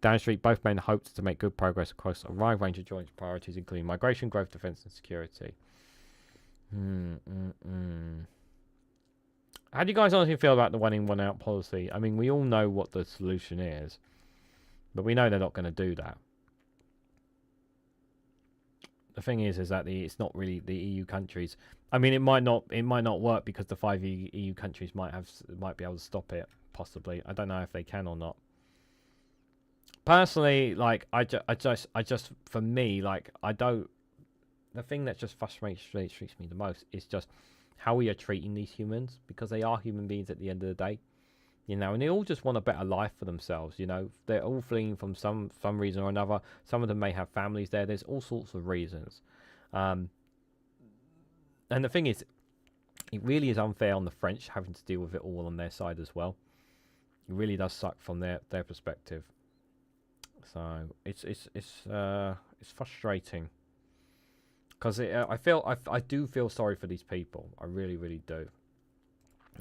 Down the street, both men hoped to make good progress across a wide range of joint priorities, including migration, growth, defence and security. How do you guys honestly feel about the one-in, one-out policy? I mean, we all know what the solution is, but we know they're not going to do that. The thing is that it's not really the EU countries. I mean, it might not work because the 5 EU countries might be able to stop it, possibly. I don't know if they can or not. Personally, like I just for me, like I don't. The thing that just frustrates me the most is just how we are treating these humans, because they are human beings at the end of the day, you know, and they all just want a better life for themselves. You know, they're all fleeing from some reason or another. Some of them may have families there. There's all sorts of reasons, and the thing is, it really is unfair on the French having to deal with it all on their side as well. It really does suck from their perspective. So it's frustrating. Because I do feel sorry for these people. I really, really do.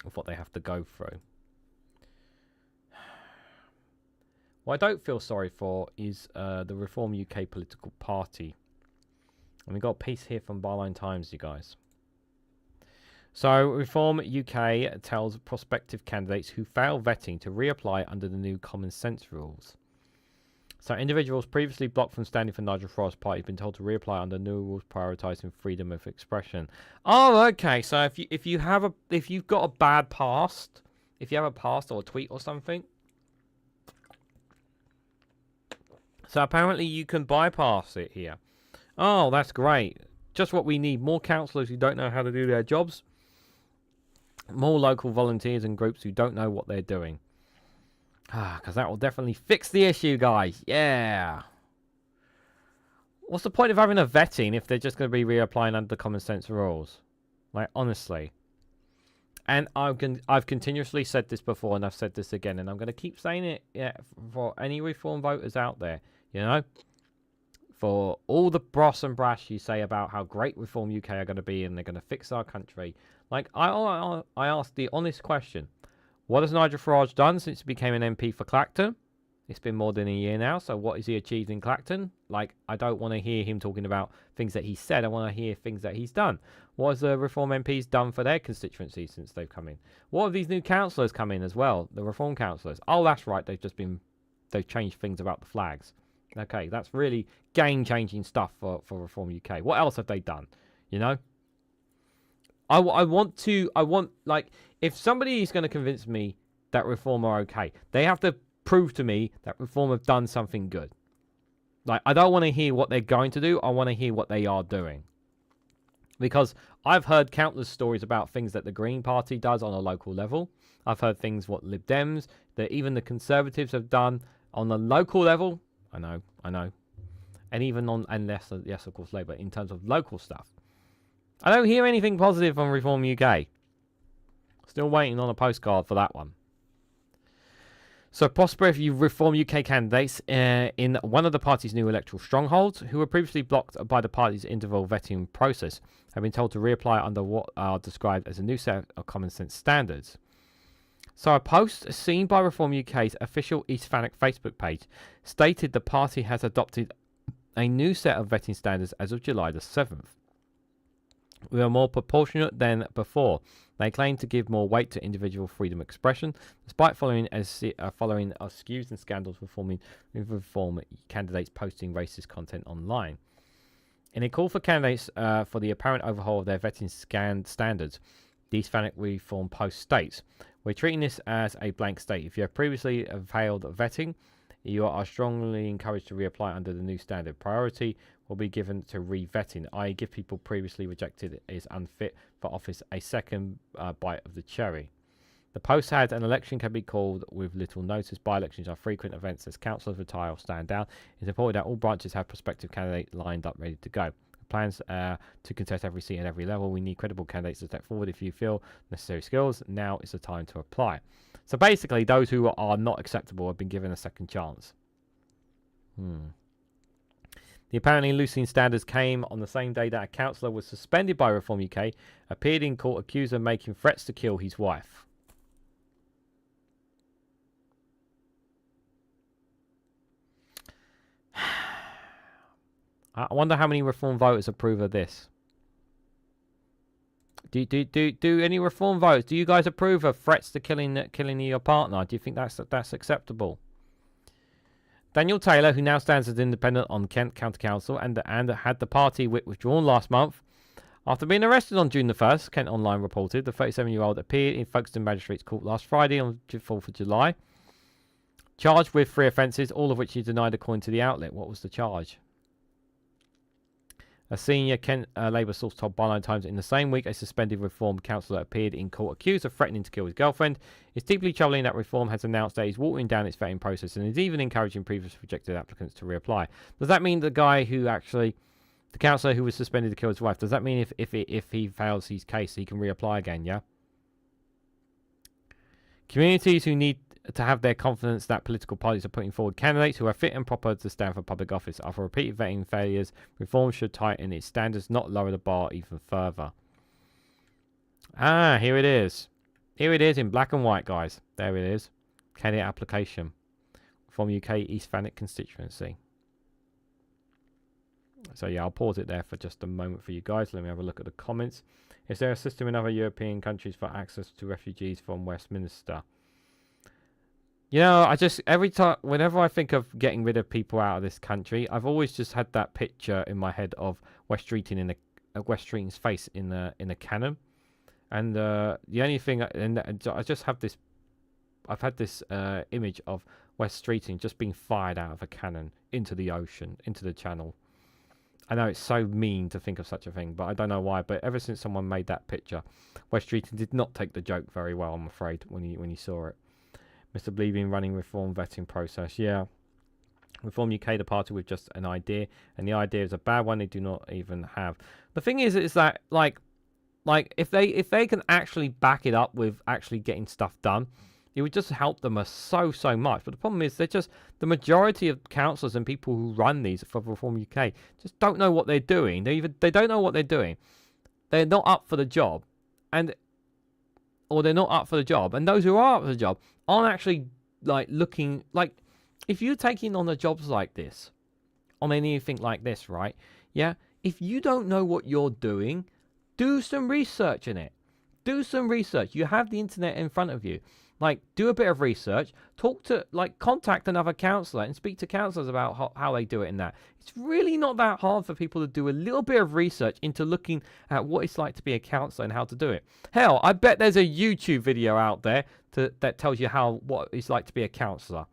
Of what they have to go through. What I don't feel sorry for is the Reform UK political party. And we got a piece here from Barline Times, you guys. So, Reform UK tells prospective candidates who fail vetting to reapply under the new common sense rules. So individuals previously blocked from standing for Nigel Farage's party have been told to reapply under new rules prioritising freedom of expression. Oh, okay. So if you've got a bad past, if you have a past or a tweet or something, so apparently you can bypass it here. Oh, that's great. Just what we need. More councillors who don't know how to do their jobs. More local volunteers and groups who don't know what they're doing. Because that will definitely fix the issue, guys. Yeah. What's the point of having a vetting if they're just going to be reapplying under the common sense rules? Like, honestly. And I've continuously said this before, and I've said this again, and I'm going to keep saying it for any Reform voters out there, you know? For all the brass and brash you say about how great Reform UK are going to be and they're going to fix our country. Like, I ask the honest question. What has Nigel Farage done since he became an MP for Clacton? It's been more than a year now, so what has he achieved in Clacton? Like, I don't want to hear him talking about things that he said. I want to hear things that he's done. What has the Reform MPs done for their constituency since they've come in? What have these new councillors come in as well? The Reform councillors. Oh, that's right. They've changed things about the flags. Okay, that's really game-changing stuff for Reform UK. What else have they done? You know? I want, like, if somebody is going to convince me that Reform are okay, they have to prove to me that Reform have done something good. Like, I don't want to hear what they're going to do. I want to hear what they are doing. Because I've heard countless stories about things that the Green Party does on a local level. I've heard things what Lib Dems, that even the Conservatives have done on the local level. I know. And even yes, of course, Labour, in terms of local stuff. I don't hear anything positive from Reform UK. Still waiting on a postcard for that one. So, Prospective Reform UK candidates in one of the party's new electoral strongholds, who were previously blocked by the party's interval vetting process, have been told to reapply under what are described as a new set of common sense standards. So, a post seen by Reform UK's official East Thanet Facebook page stated the party has adopted a new set of vetting standards as of July the 7th. We are more proportionate than before. They claim to give more weight to individual freedom of expression, despite following skews and scandals with Reform candidates posting racist content online. In a call for candidates for the apparent overhaul of their vetting standards, the East Thanet Reform Post states, "We're treating this as a blank state. If you have previously failed vetting, you are strongly encouraged to reapply under the new standard. Priority will be given to re-vetting, i.e. give people previously rejected as unfit for office a second bite of the cherry." The post had an election can be called with little notice. By-elections are frequent events as councillors retire or stand down. It's important that all branches have prospective candidates lined up ready to go. Plans to contest every seat at every level. We need credible candidates to step forward. If you feel necessary skills, now is the time to apply. So basically, those who are not acceptable have been given a second chance. The apparently loosening standards came on the same day that a councillor was suspended by Reform UK, appeared in court accused of making threats to kill his wife. I wonder how many Reform voters approve of this. Do any Reform voters? Do you guys approve of threats to killing your partner? Do you think that's acceptable? Daniel Taylor, who now stands as independent on Kent County Council and had the party whip withdrawn last month after being arrested on June the 1st, Kent Online reported. The 37-year-old appeared in Folkestone Magistrates Court last Friday on the 4th of July, charged with 3 offences, all of which he denied according to the outlet. What was the charge? A senior Kent Labour source told Byline Times in the same week a suspended Reform councillor appeared in court accused of threatening to kill his girlfriend. It's deeply troubling that Reform has announced that he's watering down its vetting process and is even encouraging previous rejected applicants to reapply. Does that mean the guy who the councillor who was suspended to kill his wife, does that mean if he fails his case, he can reapply again, yeah? Communities who need to have their confidence that political parties are putting forward candidates who are fit and proper to stand for public office. After repeated vetting failures, Reform should tighten its standards, not lower the bar even further. Ah, here it is. Here it is in black and white, guys. There it is. Candidate application. From UK East Thanet constituency. So yeah, I'll pause it there for just a moment for you guys. Let me have a look at the comments. Is there a system in other European countries for access to refugees from Westminster? You know, I just, whenever I think of getting rid of people out of this country, I've always just had that picture in my head of West Streeting's face in a cannon. And the only thing, I just have this, I've had this image of West Streeting just being fired out of a cannon into the ocean, into the channel. I know it's so mean to think of such a thing, but I don't know why. But ever since someone made that picture, West Streeting did not take the joke very well, I'm afraid, when he saw it. Mr. Bleeving running Reform vetting process. Yeah. Reform UK, the party with just an idea. And the idea is a bad one they do not even have. The thing is that, like if they can actually back it up with actually getting stuff done, it would just help them so much. But the problem is the majority of councillors and people who run these for Reform UK just don't know what they're doing. They don't know what they're doing. They're not up for the job. Or they're not up for the job. And those who are up for the job aren't actually looking if you're taking on the jobs like this, on anything like this, right? Yeah. If you don't know what you're doing, do some research in it. Do some research. You have the internet in front of you. Do a bit of research. Contact another councillor and speak to councillors about how they do it in that. It's really not that hard for people to do a little bit of research into looking at what it's like to be a councillor and how to do it. Hell, I bet there's a YouTube video out there that tells you what it's like to be a councillor.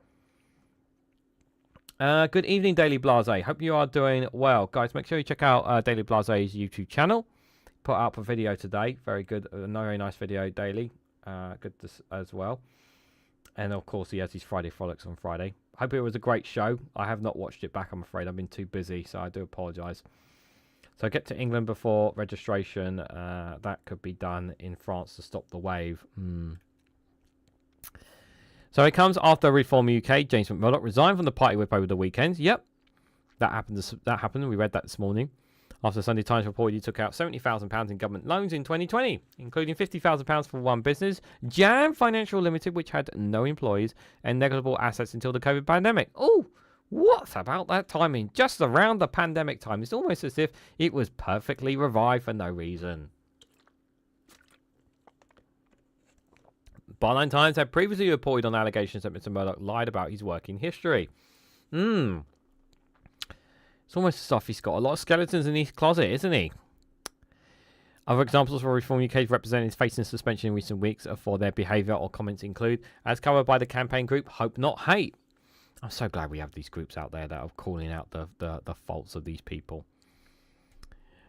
Good evening, Daily Blase. Hope you are doing well. Guys, make sure you check out Daily Blase's YouTube channel. Put up a video today. Very good. A very nice video, Daily. Good as well. And of course he has his Friday Frolics on Friday. Hope it was a great show. I have not watched it back, I'm afraid. I've been too busy, so I do apologise. So get to England before registration. That could be done in France to stop the wave. So it comes after Reform UK. James McMurdoch resigned from the party whip over the weekend. Yep, that happened. We read that this morning. After the Sunday Times reported he took out £70,000 in government loans in 2020, including £50,000 for one business, Jam Financial Limited, which had no employees and negligible assets until the COVID pandemic. Oh, what about that timing? Just around the pandemic time. It's almost as if it was perfectly revived for no reason. Byline Times had previously reported on allegations that Mr. Murdoch lied about his working history. It's almost as if he's got a lot of skeletons in his closet, isn't he? Other examples for Reform UK's representatives facing suspension in recent weeks for their behaviour or comments include, as covered by the campaign group Hope Not Hate. I'm so glad we have these groups out there that are calling out the faults of these people.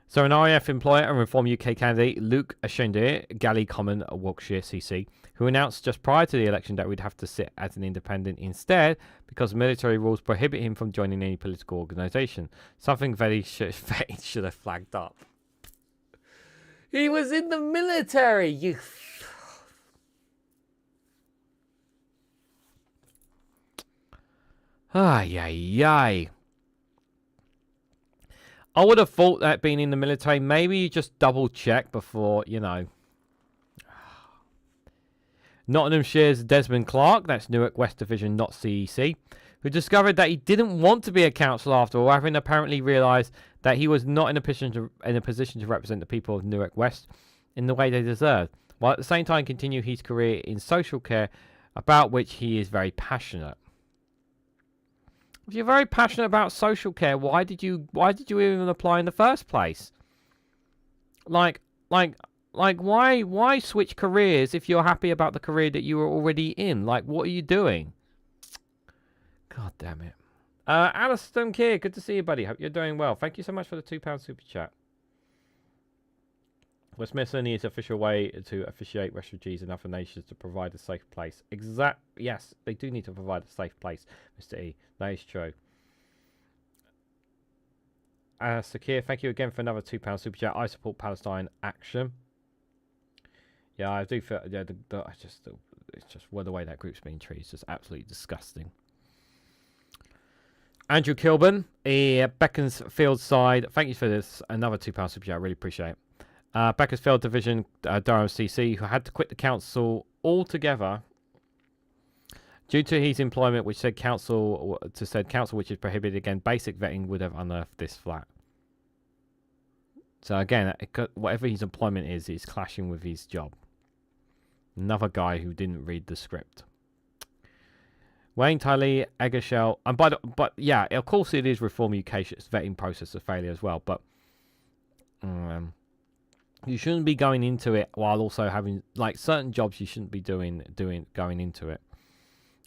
So an RAF employer and Reform UK candidate, Luke Ashendir, Galley Common, Wiltshire CC, who announced just prior to the election that we'd have to sit as an independent instead because military rules prohibit him from joining any political organisation. Something very should have flagged up. He was in the military, you... Ay, ay, ay. I would have thought that being in the military, maybe you just double check before, you know. Nottinghamshire's Desmond Clark, that's Newark West Division, not CEC, who discovered that he didn't want to be a councillor after all, having apparently realised that he was not in a position to represent the people of Newark West in the way they deserved, while at the same time continue his career in social care, about which he is very passionate. If you're very passionate about social care, why did you even apply in the first place? Like why switch careers if you're happy about the career that you were already in? Like, what are you doing? God damn it. Alistair Keir, good to see you, buddy. Hope you're doing well. Thank you so much for the £2 super chat. Westminster needs official way to officiate refugees in other nations to provide a safe place. Yes, they do need to provide a safe place, Mr. E. That is true. Sakir, thank you again for another £2 super chat. I support Palestine action. Yeah, I do feel. Yeah, it's just the way that group's being treated is just absolutely disgusting. Andrew Kilburn, Beaconsfield side. Thank you for this. Another £2 super chat. I really appreciate it. Beaconsfield Division, Durham CC, who had to quit the council altogether due to his employment, which said council which is prohibited again. Basic vetting would have unearthed this flat. So again, whatever his employment is clashing with his job. Another guy who didn't read the script. Wayne Tiley, Eggershell, and but yeah, of course it is Reform UK's vetting process of failure as well. But you shouldn't be going into it while also having like certain jobs you shouldn't be going into it.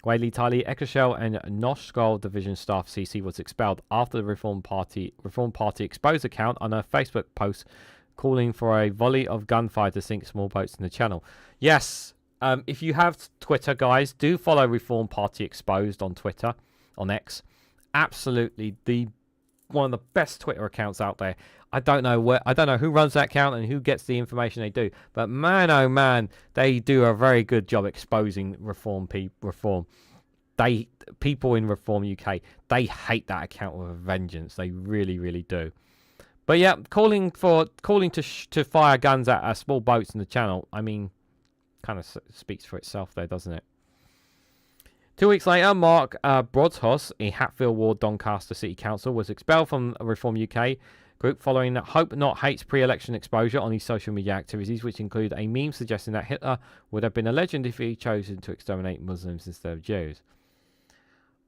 Whaley Tiley, Eggershell, and Noshkol Division staff CC was expelled after the Reform Party exposed account on a Facebook post calling for a volley of gunfire to sink small boats in the channel. Yes, if you have Twitter, guys, do follow Reform Party Exposed on Twitter, on X. Absolutely, one of the best Twitter accounts out there. I don't know who runs that account and who gets the information they do, but man, oh man, they do a very good job exposing reform. People in Reform UK, they hate that account with a vengeance. They really, really do. But yeah, calling to fire guns at small boats in the channel. I mean, kind of speaks for itself there, doesn't it? 2 weeks later, Mark Broadhouse, a Hatfield Ward Doncaster City Council, was expelled from Reform UK group following Hope Not Hate's pre-election exposure on his social media activities, which include a meme suggesting that Hitler would have been a legend if he chosen to exterminate Muslims instead of Jews.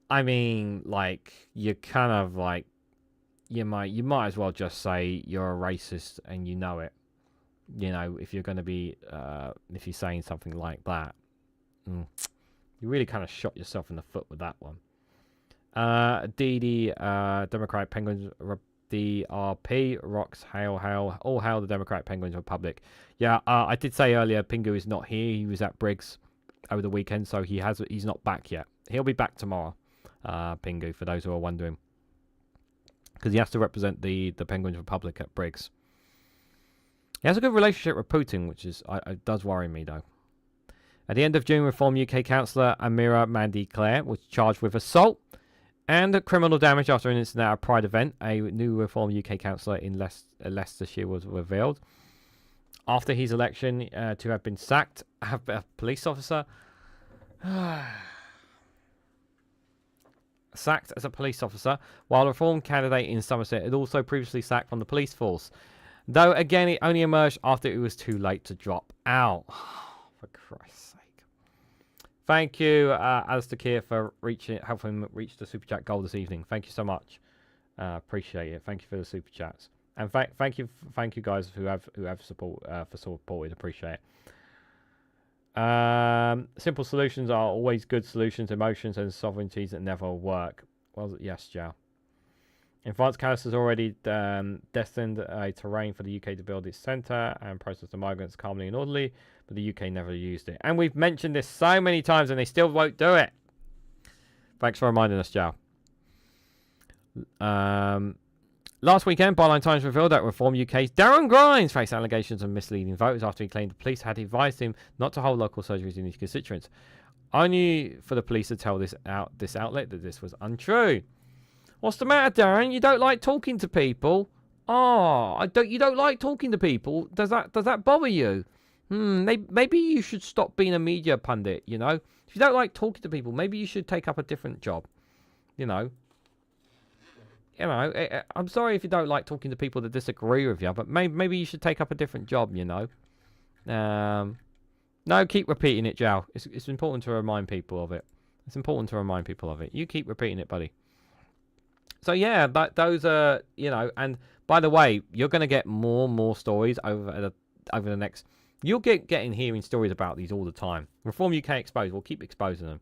I mean, like, you kind of like, you might as well just say you're a racist and you know it. You know, if you're going to be, if you're saying something like that. You really kind of shot yourself in the foot with that one. Democratic Penguins, DRP, Rocks, hail, all hail the Democratic Penguins Republic. Yeah, I did say earlier, Pingu is not here. He was at Briggs over the weekend, so he's not back yet. He'll be back tomorrow, Pingu, for those who are wondering. Because he has to represent the Penguins Republic at Briggs. He has a good relationship with Putin, which is does worry me, though. At the end of June, Reform UK councillor Amira Mandy Clare was charged with assault and criminal damage after an incident at a Pride event. A new Reform UK councillor in Leicestershire was revealed. After his election to have been sacked, a police officer sacked as a police officer, while a Reform candidate in Somerset had also previously sacked from the police force. Though, again, it only emerged after it was too late to drop out. For Christ's sake. Thank you, Alistair Keir, for helping him reach the Super Chat goal this evening. Thank you so much. Appreciate it. Thank you for the Super Chats. And thank you guys who have supported. Appreciate it. Simple solutions are always good solutions. Emotions and sovereignties that never work. Well, yes, Joe. In France, Calais has already destined a terrain for the UK to build its centre and process the migrants calmly and orderly, but the UK never used it. And we've mentioned this so many times and they still won't do it. Thanks for reminding us, Joe. Last weekend, Byline Times revealed that Reform UK's Darren Grimes faced allegations of misleading voters after he claimed the police had advised him not to hold local surgeries in his constituents. Only for the police to tell this outlet that this was untrue. What's the matter, Darren? You don't like talking to people? Oh, you don't like talking to people? Does that bother you? Maybe you should stop being a media pundit, you know? If you don't like talking to people, maybe you should take up a different job. You know, I'm sorry if you don't like talking to people that disagree with you, but maybe you should take up a different job, you know? No, keep repeating it, Joe. It's important to remind people of it. It's important to remind people of it. You keep repeating it, buddy. So yeah, but those are, you know, and by the way, you're going to get more and more stories over the next. You'll getting hearing stories about these all the time. Reform UK Exposed. We'll keep exposing them.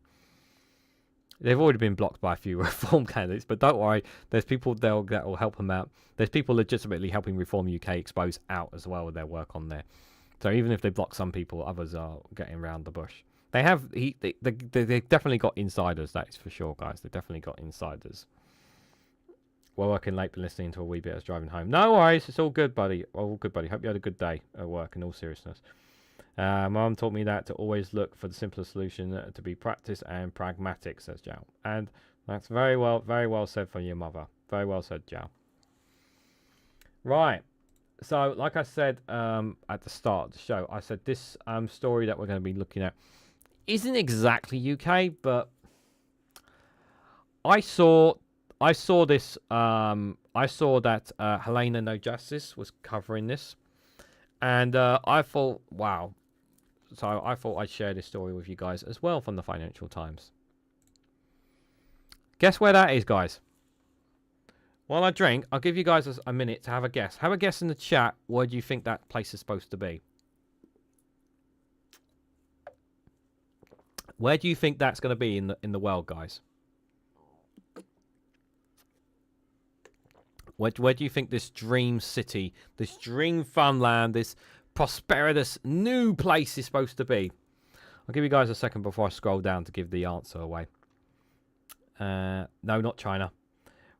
They've already been blocked by a few Reform candidates, but don't worry. There's people that will help them out. There's people legitimately helping Reform UK Exposed out as well with their work on there. So even if they block some people, others are getting around the bush. They've definitely got insiders. That is for sure, guys. They've definitely got insiders. We're working late, but listening to a wee bit as driving home. No worries, it's all good, buddy. All good, buddy. Hope you had a good day at work. In all seriousness, Mum taught me that to always look for the simpler solution, to be practiced and pragmatic, says Joe. And that's very well said from your mother. Very well said, Joe. Right. So, like I said at the start of the show, I said this story that we're going to be looking at isn't exactly UK, but I saw this. I saw that Helena No Justice was covering this, and I thought, wow. So I thought I'd share this story with you guys as well from the Financial Times. Guess where that is, guys? While I drink, I'll give you guys a minute to have a guess. Have a guess in the chat. Where do you think that place is supposed to be? Where do you think that's going to be in the world, guys? Where do you think this dream city, this dream farmland, this prosperous new place is supposed to be? I'll give you guys a second before I scroll down to give the answer away. No, not China.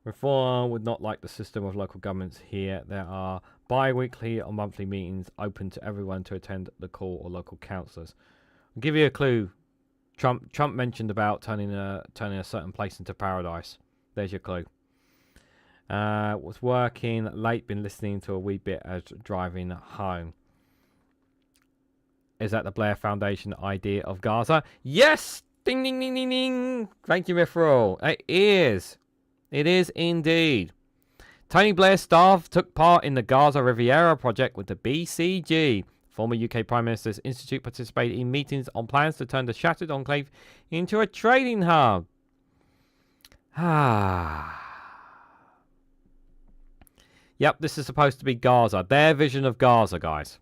Reform would not like the system of local governments here. There are bi-weekly or monthly meetings open to everyone to attend the call or local councillors. I'll give you a clue. Trump mentioned about turning a certain place into paradise. There's your clue. Was working late, been listening to a wee bit as driving home. Is that the Blair Foundation idea of Gaza? Yes! Ding, ding, ding, ding, ding. Thank you, referral. It is. It is indeed. Tony Blair's staff took part in the Gaza Riviera project with the BCG. Former UK Prime Minister's Institute participated in meetings on plans to turn the shattered enclave into a trading hub. Yep, this is supposed to be Gaza. Their vision of Gaza, guys.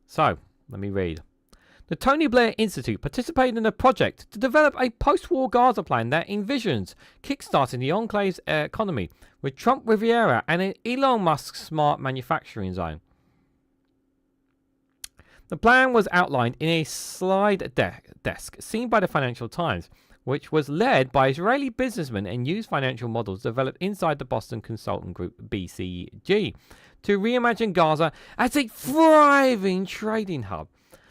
So, let me read. The Tony Blair Institute participated in a project to develop a post-war Gaza plan that envisions kickstarting the enclave's economy with Trump Riviera and an Elon Musk smart manufacturing zone. The plan was outlined in a slide desk seen by the Financial Times, which was led by Israeli businessmen and used financial models developed inside the Boston consultant group BCG to reimagine Gaza as a thriving trading hub.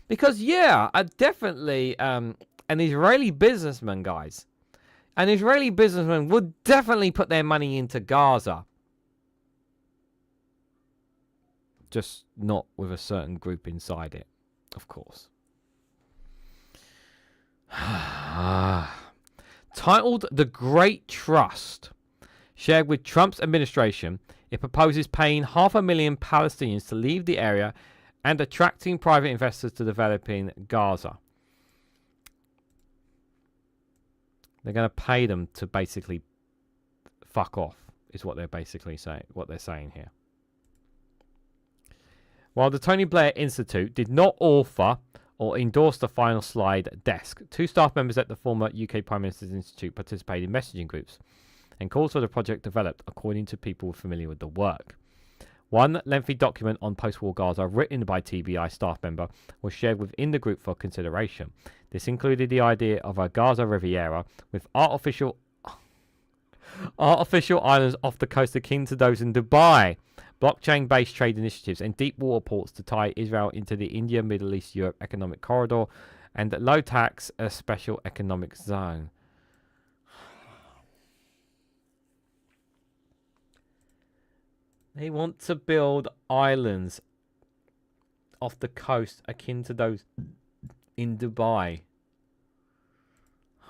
Because, yeah, definitely an Israeli businessman, guys. An Israeli businessman would definitely put their money into Gaza. Just not with a certain group inside it, of course. Titled The Great Trust, shared with Trump's administration, it proposes paying 500,000 Palestinians to leave the area and attracting private investors to developing Gaza. They're going to pay them to basically fuck off, is what they're basically saying. What they're saying here. While the Tony Blair Institute did not author or endorse the final slide desk, two staff members at the former UK Prime Minister's Institute participated in messaging groups. and calls for the project developed according to people familiar with the work. One lengthy document on post-war Gaza written by TBI staff member was shared within the group for consideration. This included the idea of a Gaza Riviera with artificial islands off the coast akin to those in Dubai, blockchain-based trade initiatives and deep water ports to tie Israel into the India, Middle East, Europe economic corridor, and low tax a special economic zone. They want to build islands off the coast akin to those in Dubai.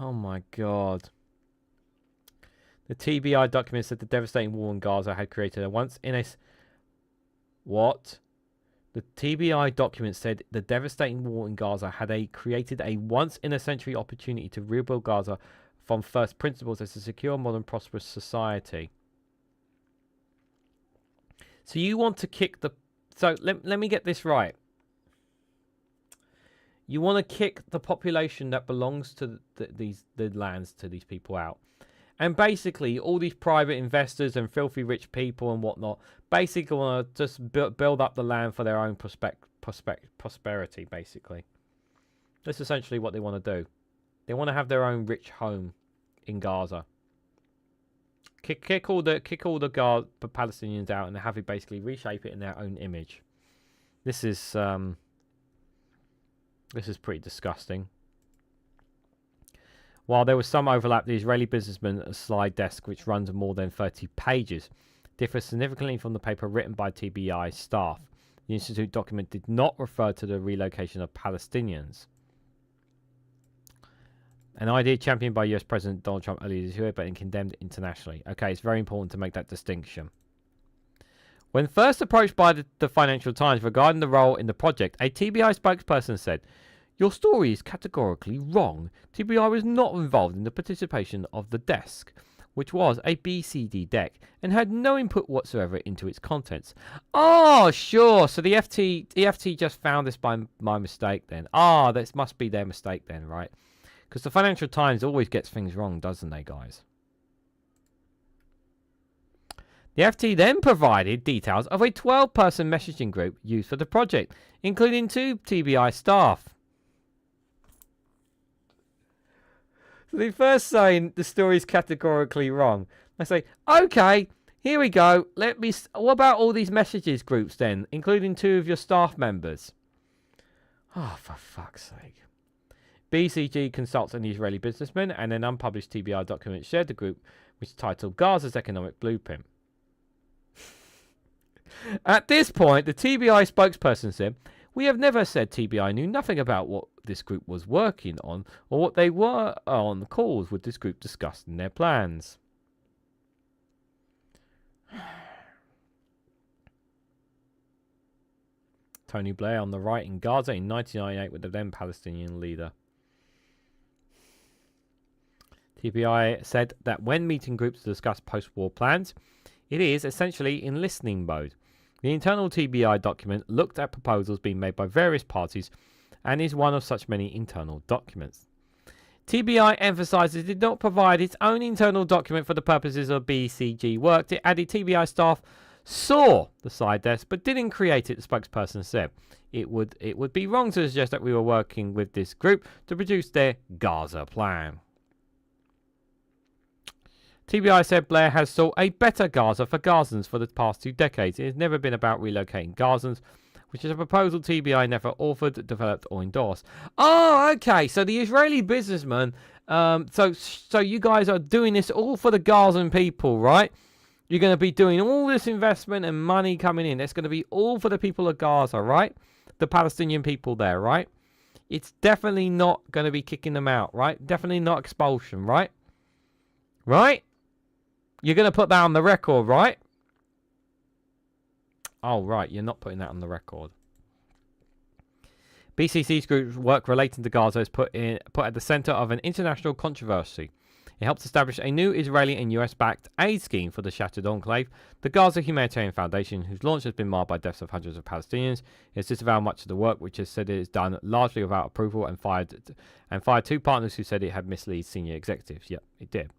Oh my God. The TBI document said the devastating war in Gaza had created a once in a... What? The TBI document said the devastating war in Gaza had created a once-in-a-century opportunity to rebuild Gaza from first principles as a secure, modern, prosperous society. So you want to kick the... So let me get this right. You want to kick the population that belongs to the lands to these people out. And basically, all these private investors and filthy rich people and whatnot basically want to just build up the land for their own prosperity, basically. That's essentially what they want to do. They want to have their own rich home in Gaza. Kick all the Palestinians out and have it basically reshape it in their own image. This is pretty disgusting. While there was some overlap, the Israeli businessman's slide desk, which runs more than 30 pages, differs significantly from the paper written by TBI staff. The Institute document did not refer to the relocation of Palestinians. An idea championed by US President Donald Trump earlier this year, but condemned internationally. Okay, it's very important to make that distinction. When first approached by the Financial Times regarding the role in the project, a TBI spokesperson said, "Your story is categorically wrong. TBI was not involved in the participation of the desk, which was a BCD deck, and had no input whatsoever into its contents." Oh, sure. So the FT just found this by my mistake then. Ah, this must be their mistake then, right? Because the Financial Times always gets things wrong, doesn't they, guys? The FT then provided details of a 12-person messaging group used for the project, including 2 TBI staff. So they first say the story is categorically wrong. They say, okay, here we go. What about all these messages groups then, including 2 of your staff members? Oh, for fuck's sake. BCG consults an Israeli businessman, and an unpublished TBI document shared the group, which is titled Gaza's Economic Blueprint. At this point, the TBI spokesperson said, "We have never said TBI knew nothing about what this group was working on or what they were on the calls with this group discussing their plans." Tony Blair on the right in Gaza in 1998 with the then Palestinian leader. TBI said that when meeting groups to discuss post-war plans, it is essentially in listening mode. The internal TBI document looked at proposals being made by various parties and is one of such many internal documents. TBI emphasizes it did not provide its own internal document for the purposes of BCG work. It added TBI staff saw the slide desk but didn't create it, the spokesperson said. It would be wrong to suggest that we were working with this group to produce their Gaza plan. TBI said Blair has sought a better Gaza for Gazans for the past 2 decades. It has never been about relocating Gazans, which is a proposal TBI never authored, developed, or endorsed. Oh, okay. So the Israeli businessman, so you guys are doing this all for the Gazan people, right? You're going to be doing all this investment and money coming in. It's going to be all for the people of Gaza, right? The Palestinian people there, right? It's definitely not going to be kicking them out, right? Definitely not expulsion, right? Right? You're going to put that on the record, right? Oh, right. You're not putting that on the record. BCC's group's work relating to Gaza is put at the center of an international controversy. It helps establish a new Israeli and US-backed aid scheme for the shattered enclave, the Gaza Humanitarian Foundation, whose launch has been marred by deaths of hundreds of Palestinians. It has disavowed much of the work, which has said it is done largely without approval, and fired 2 partners who said it had misled senior executives. Yep, it did.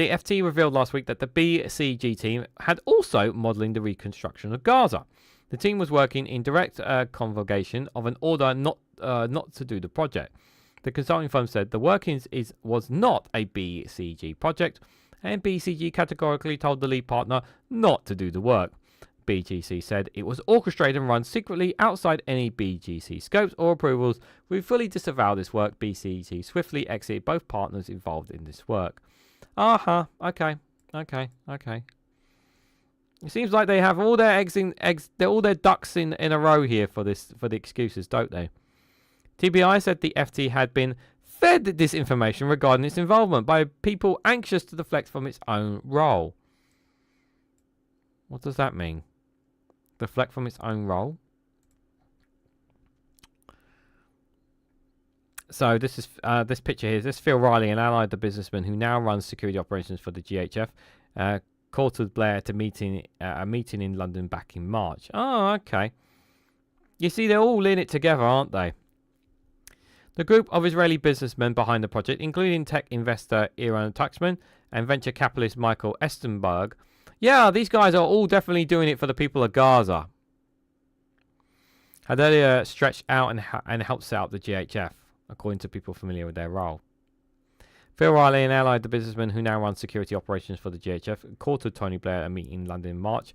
The FT revealed last week that the BCG team had also modelling the reconstruction of Gaza. The team was working in direct convocation of an order not to do the project. The consulting firm said the workings was not a BCG project, and BCG categorically told the lead partner not to do the work. BGC said it was orchestrated and run secretly outside any BGC scopes or approvals. We fully disavow this work. BCG swiftly exited both partners involved in this work. Okay. It seems like they have all their all their ducks in a row here for the excuses, don't they? TBI said the FT had been fed this information regarding its involvement by people anxious to deflect from its own role. What does that mean? Deflect from its own role? So this is this picture here. This is Phil Riley, an ally of the businessman who now runs security operations for the GHF. Called with Blair to a meeting in London back in March. Oh, okay. You see, they're all in it together, aren't they? The group of Israeli businessmen behind the project, including tech investor Iran Tuxman and venture capitalist Michael Estenberg. Yeah, these guys are all definitely doing it for the people of Gaza. Had earlier stretched out and helped set up the GHF, according to people familiar with their role. Phil Riley, an ally of the businessman who now runs security operations for the GHF, courted Tony Blair at a meeting in London in March.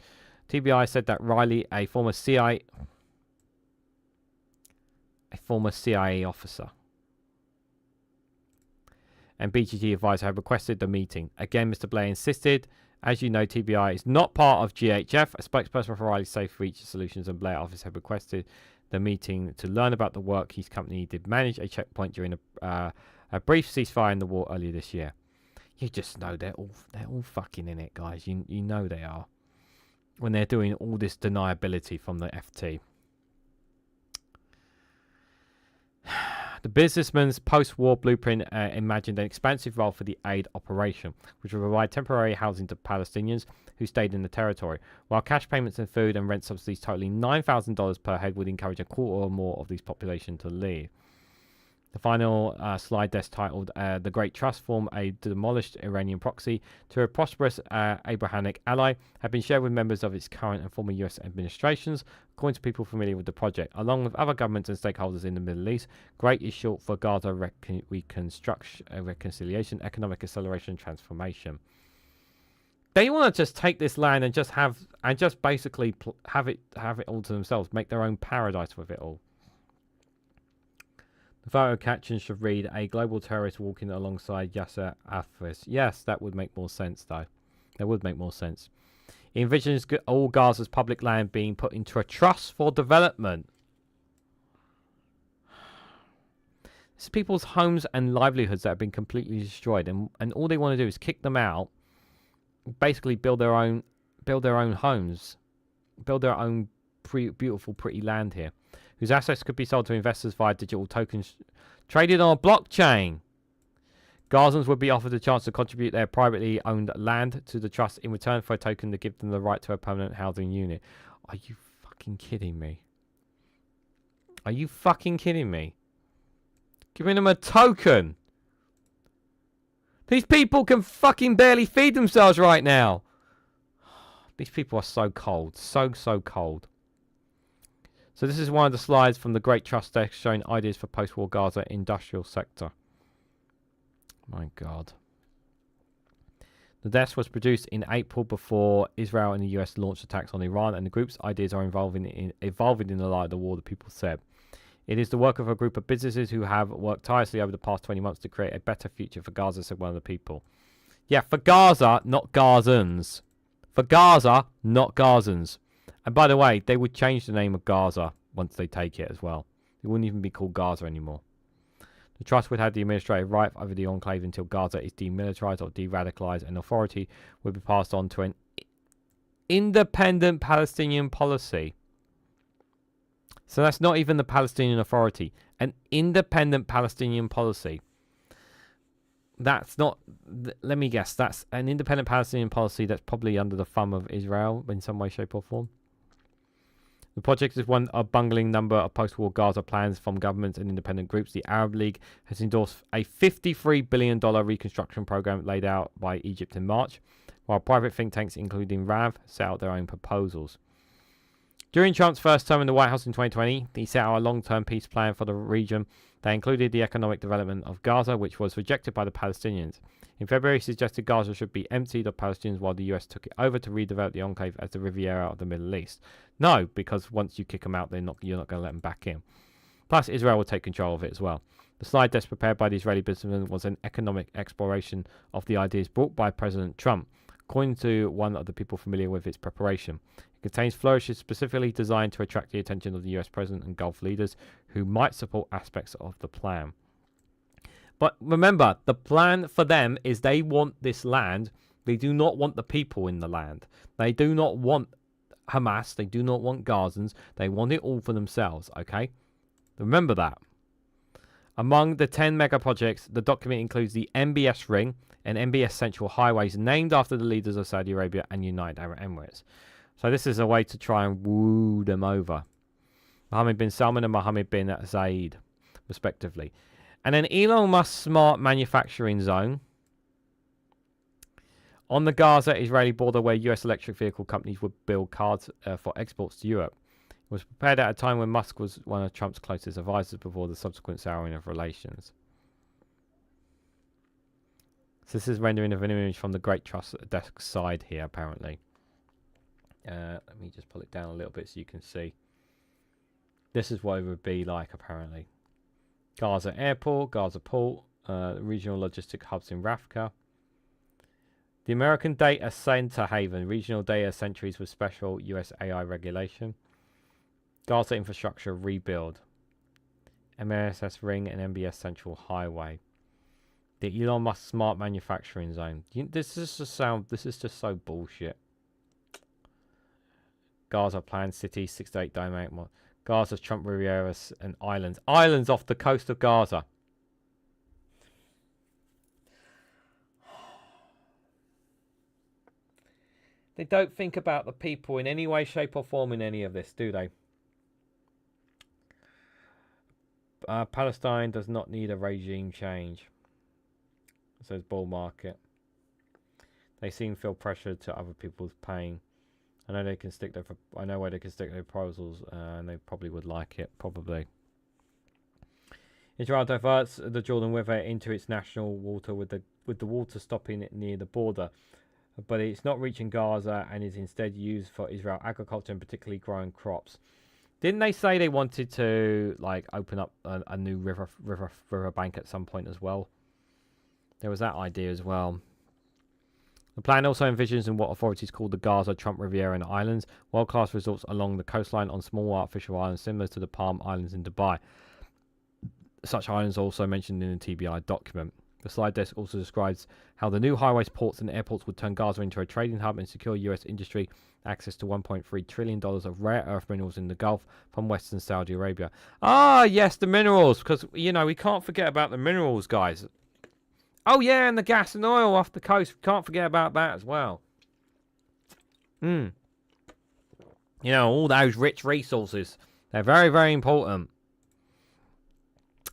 TBI said that Riley, a former CIA officer and BGG advisor, had requested the meeting. Again, Mr. Blair insisted. As you know, TBI is not part of GHF. A spokesperson for Riley's Safe Reach Solutions and Blair office had requested the meeting to learn about the work his company did manage a checkpoint during a brief ceasefire in the war earlier this year. You just know they're all fucking in it, guys. You know they are. When they're doing all this deniability from the FT. The businessman's post-war blueprint imagined an expansive role for the aid operation, which would provide temporary housing to Palestinians who stayed in the territory, while cash payments and food and rent subsidies totaling $9,000 per head would encourage a quarter or more of this population to leave. The final slide desk titled The Great Trust Form a Demolished Iranian Proxy to a Prosperous Abrahamic Ally had been shared with members of its current and former US administrations, according to people familiar with the project. Along with other governments and stakeholders in the Middle East, GREAT is short for Gaza Reconstruction, Reconciliation, Economic Acceleration and Transformation. They want to just take this land and just basically have it all to themselves, make their own paradise with it all. The photo caption should read, a global terrorist walking alongside Yasser Arafat. Yes, that would make more sense, though. That would make more sense. He envisions all Gaza's public land being put into a trust for development. This is people's homes and livelihoods that have been completely destroyed, and all they want to do is kick them out, basically build their own homes, build their own beautiful, pretty land here, whose assets could be sold to investors via digital tokens traded on a blockchain. Gazans would be offered a chance to contribute their privately owned land to the trust in return for a token to give them the right to a permanent housing unit. Are you fucking kidding me? Are you fucking kidding me? Giving them a token. These people can fucking barely feed themselves right now. These people are so cold. So cold. So this is one of the slides from the Great Trust Desk showing ideas for post-war Gaza industrial sector. My God. The desk was produced in April before Israel and the US launched attacks on Iran, and the group's ideas are evolving in the light of the war, the people said. It is the work of a group of businesses who have worked tirelessly over the past 20 months to create a better future for Gaza, said one of the people. Yeah, for Gaza, not Gazans. For Gaza, not Gazans. And by the way, they would change the name of Gaza once they take it as well. It wouldn't even be called Gaza anymore. The trust would have the administrative right over the enclave until Gaza is demilitarized or de-radicalized, and authority would be passed on to an independent Palestinian policy. So that's not even the Palestinian Authority. An independent Palestinian policy. That's not... Let me guess. That's an independent Palestinian policy that's probably under the thumb of Israel in some way, shape or form. The project is one of bungling number of post-war Gaza plans from governments and independent groups. The Arab League has endorsed a $53 billion reconstruction program laid out by Egypt in March, while private think tanks, including RAV, set out their own proposals. During Trump's first term in the White House in 2020, he set out a long-term peace plan for the region that included the economic development of Gaza, which was rejected by the Palestinians. In February, he suggested Gaza should be emptied of Palestinians while the US took it over to redevelop the enclave as the Riviera of the Middle East. No, because once you kick them out, you're not going to let them back in. Plus, Israel will take control of it as well. The slide deck prepared by the Israeli businessman was an economic exploration of the ideas brought by President Trump, according to one of the people familiar with its preparation. It contains flourishes specifically designed to attract the attention of the US president and Gulf leaders who might support aspects of the plan. But remember, the plan for them is they want this land. They do not want the people in the land. They do not want Hamas. They do not want Gazans. They want it all for themselves, okay? Remember that. Among the 10 mega projects, the document includes the MBS Ring and MBS Central Highways named after the leaders of Saudi Arabia and United Arab Emirates. So this is a way to try and woo them over. Mohammed bin Salman and Mohammed bin Zayed, respectively. And then Elon Musk's smart manufacturing zone on the Gaza-Israeli border where US electric vehicle companies would build cars for exports to Europe. It was prepared at a time when Musk was one of Trump's closest advisors before the subsequent souring of relations. So this is rendering of an image from the Great Trust Desk side here, apparently. Let me just pull it down a little bit so you can see. This is what it would be like, apparently. Gaza Airport, Gaza Port, regional logistic hubs in Rafka. The American Data Center Haven, regional data centers with special US AI regulation. Gaza infrastructure rebuild. MSS Ring and MBS Central Highway. The Elon Musk smart manufacturing zone. This is just so bullshit. Gaza planned city, 6 to 8 dynamic. Gaza's Trump Riviera and islands. Islands off the coast of Gaza. They don't think about the people in any way, shape or form in any of this, do they? Palestine does not need a regime change, says Bull Market. They seem to feel pressured to other people's pain. I know they can stick their. I know where they can stick their proposals, and they probably would like it. Probably. Israel diverts the Jordan River into its national water, with the water stopping it near the border, but it's not reaching Gaza and is instead used for Israel agriculture and particularly growing crops. Didn't they say they wanted to open up a new river bank at some point as well? There was that idea as well. The plan also envisions in what authorities call the Gaza, Trump Riviera and Islands, world-class resorts along the coastline on small artificial islands similar to the Palm Islands in Dubai. Such islands are also mentioned in the TBI document. The slide deck also describes how the new highways, ports and airports would turn Gaza into a trading hub and secure US industry access to $1.3 trillion of rare earth minerals in the Gulf from Western Saudi Arabia. Ah, yes, the minerals, because, we can't forget about the minerals, guys. Oh, yeah, and the gas and oil off the coast. Can't forget about that as well. All those rich resources. They're very, very important.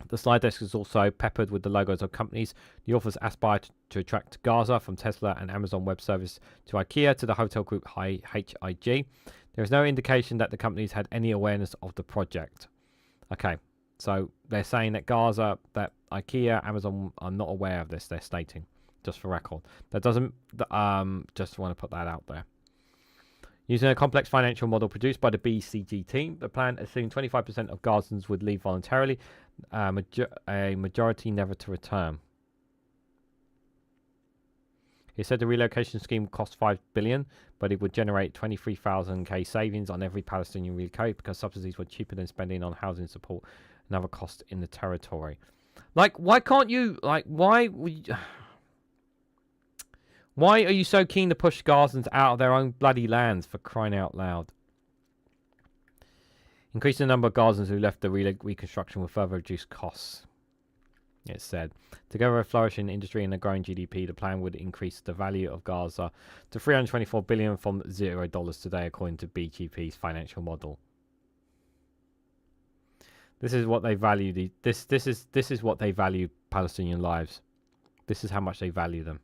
The slide deck is also peppered with the logos of companies. The authors aspire to attract Gaza, from Tesla and Amazon Web Service to IKEA to the hotel group HIG. There is no indication that the companies had any awareness of the project. Okay, so they're saying that Gaza, that IKEA, Amazon are not aware of this. They're stating, just for record. That doesn't. Just want to put that out there. Using a complex financial model produced by the BCG team, the plan assumed 25% of Gazans would leave voluntarily, a majority never to return. He said the relocation scheme would cost $5 billion, but it would generate 23,000 savings on every Palestinian relocated because subsidies were cheaper than spending on housing support and other costs in the territory. Why can't you? Why are you so keen to push Gazans out of their own bloody lands, for crying out loud? Increasing the number of Gazans who left the reconstruction will further reduce costs, it said. Together with a flourishing industry and a growing GDP, the plan would increase the value of Gaza to $324 billion from $0 today, according to BGP's financial model. This is what they value. This is what they value Palestinian lives. This is how much they value them.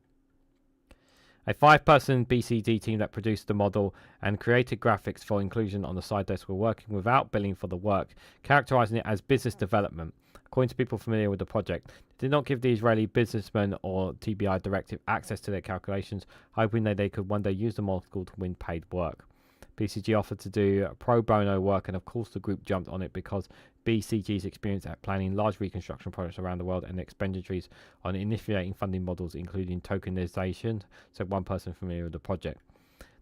A 5-person BCD team that produced the model and created graphics for inclusion on the side desk were working without billing for the work, characterizing it as business development. According to people familiar with the project, they did not give the Israeli businessmen or TBI directive access to their calculations, hoping that they could one day use the model to win paid work. BCG offered to do pro bono work, and of course the group jumped on it because BCG's experience at planning large reconstruction projects around the world and expenditures on initiating funding models, including tokenization, said one person familiar with the project.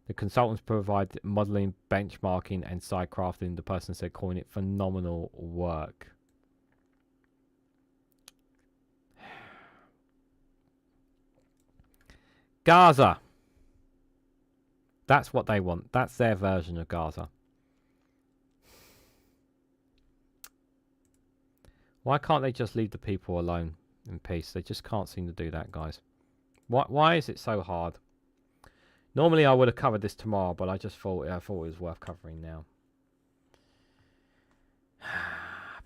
The consultants provide modeling, benchmarking, and side crafting. The person said, calling it phenomenal work. Gaza. That's what they want. That's their version of Gaza. Why can't they just leave the people alone in peace? They just can't seem to do that, guys. Why is it so hard? Normally I would have covered this tomorrow, but I just thought it was worth covering now.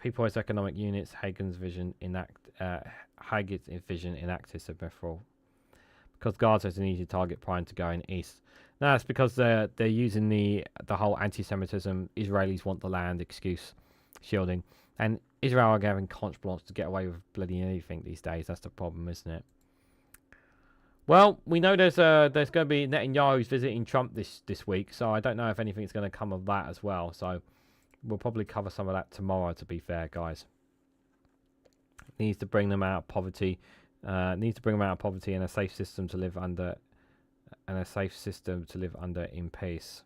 People as economic units, Hagen's vision enacted, said Bethel. Because Gaza is an easy target prior to going east. No, it's because they're using the whole anti-Semitism, Israelis want the land excuse shielding, and Israel are having carte blanche to get away with bloody anything these days. That's the problem, isn't it? Well, we know there's going to be Netanyahu's visiting Trump this week, so I don't know if anything's going to come of that as well. So we'll probably cover some of that tomorrow. To be fair, guys, needs to bring them out of poverty. Needs to bring them out of poverty and a safe system to live under. And a safe system to live under in peace.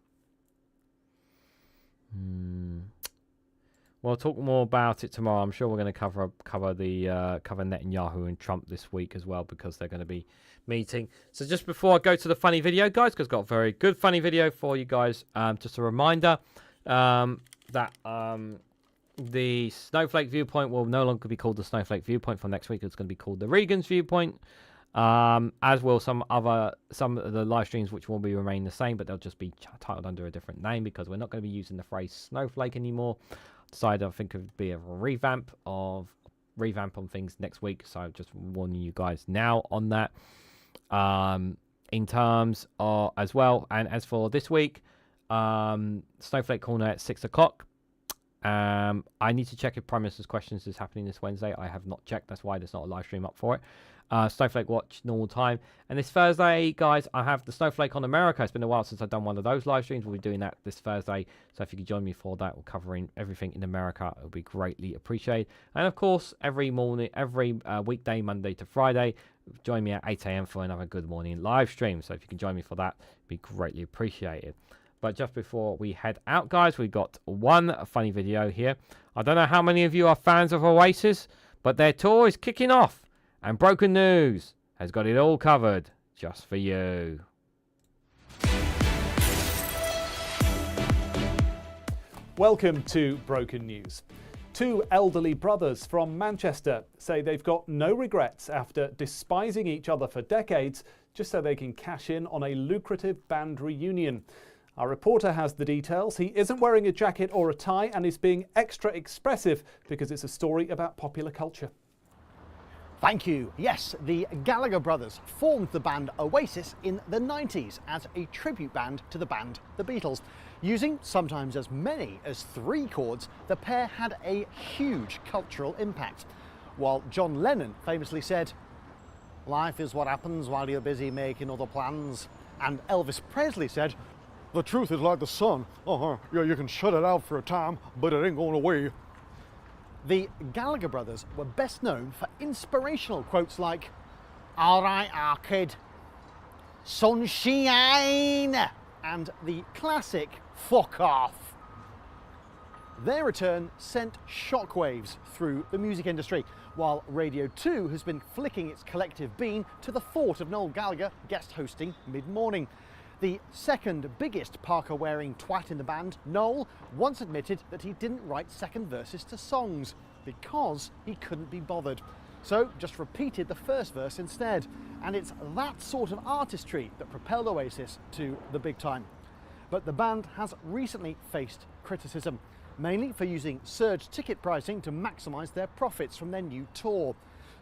We'll talk more about it tomorrow. I'm sure we're going to cover Netanyahu and Trump this week as well, because they're going to be meeting. So just before I go to the funny video, guys, because I've got a very good funny video for you guys. Just a reminder that the Snowflake Viewpoint will no longer be called the Snowflake Viewpoint from next week. It's going to be called the Regan's Viewpoint. As will some of the live streams, which will remain the same, but they'll just be titled under a different name, because we're not going to be using the phrase snowflake anymore. Decided I think it would be a revamp on things next week, so just warning you guys now on that. In terms of as well, and as for this week, Snowflake Corner at 6 o'clock. I need to check if Prime Minister's Questions is happening this Wednesday. I have not checked. That's why there's not a live stream up for it. Snowflake Watch, normal time. And this Thursday, guys, I have the Snowflake on America. It's been a while since I've done one of those live streams. We'll be doing that this Thursday. So if you could join me for that, we're covering everything in America. It would be greatly appreciated. And of course, every weekday, Monday to Friday, join me at 8 a.m. for another Good Morning live stream. So if you can join me for that, it'd be greatly appreciated. But just before we head out, guys, we've got one funny video here. I don't know how many of you are fans of Oasis, but their tour is kicking off. And Broken News has got it all covered just for you. Welcome to Broken News. Two elderly brothers from Manchester say they've got no regrets after despising each other for decades just so they can cash in on a lucrative band reunion. Our reporter has the details. He isn't wearing a jacket or a tie and is being extra expressive because it's a story about popular culture. Thank you. Yes, the Gallagher brothers formed the band Oasis in the 90s as a tribute band to the band The Beatles. Using sometimes as many as 3 chords, the pair had a huge cultural impact. While John Lennon famously said, "Life is what happens while you're busy making other plans." And Elvis Presley said, "The truth is like the sun. Yeah, you can shut it out for a time, but it ain't going away." The Gallagher brothers were best known for inspirational quotes like, "All right, our kid, sunshine," and the classic "fuck off." Their return sent shockwaves through the music industry, while Radio 2 has been flicking its collective bean to the thought of Noel Gallagher guest hosting mid-morning. The second biggest Parker-wearing twat in the band, Noel, once admitted that he didn't write second verses to songs because he couldn't be bothered. So just repeated the first verse instead. And it's that sort of artistry that propelled Oasis to the big time. But the band has recently faced criticism. mainly for using surge ticket pricing to maximise their profits from their new tour.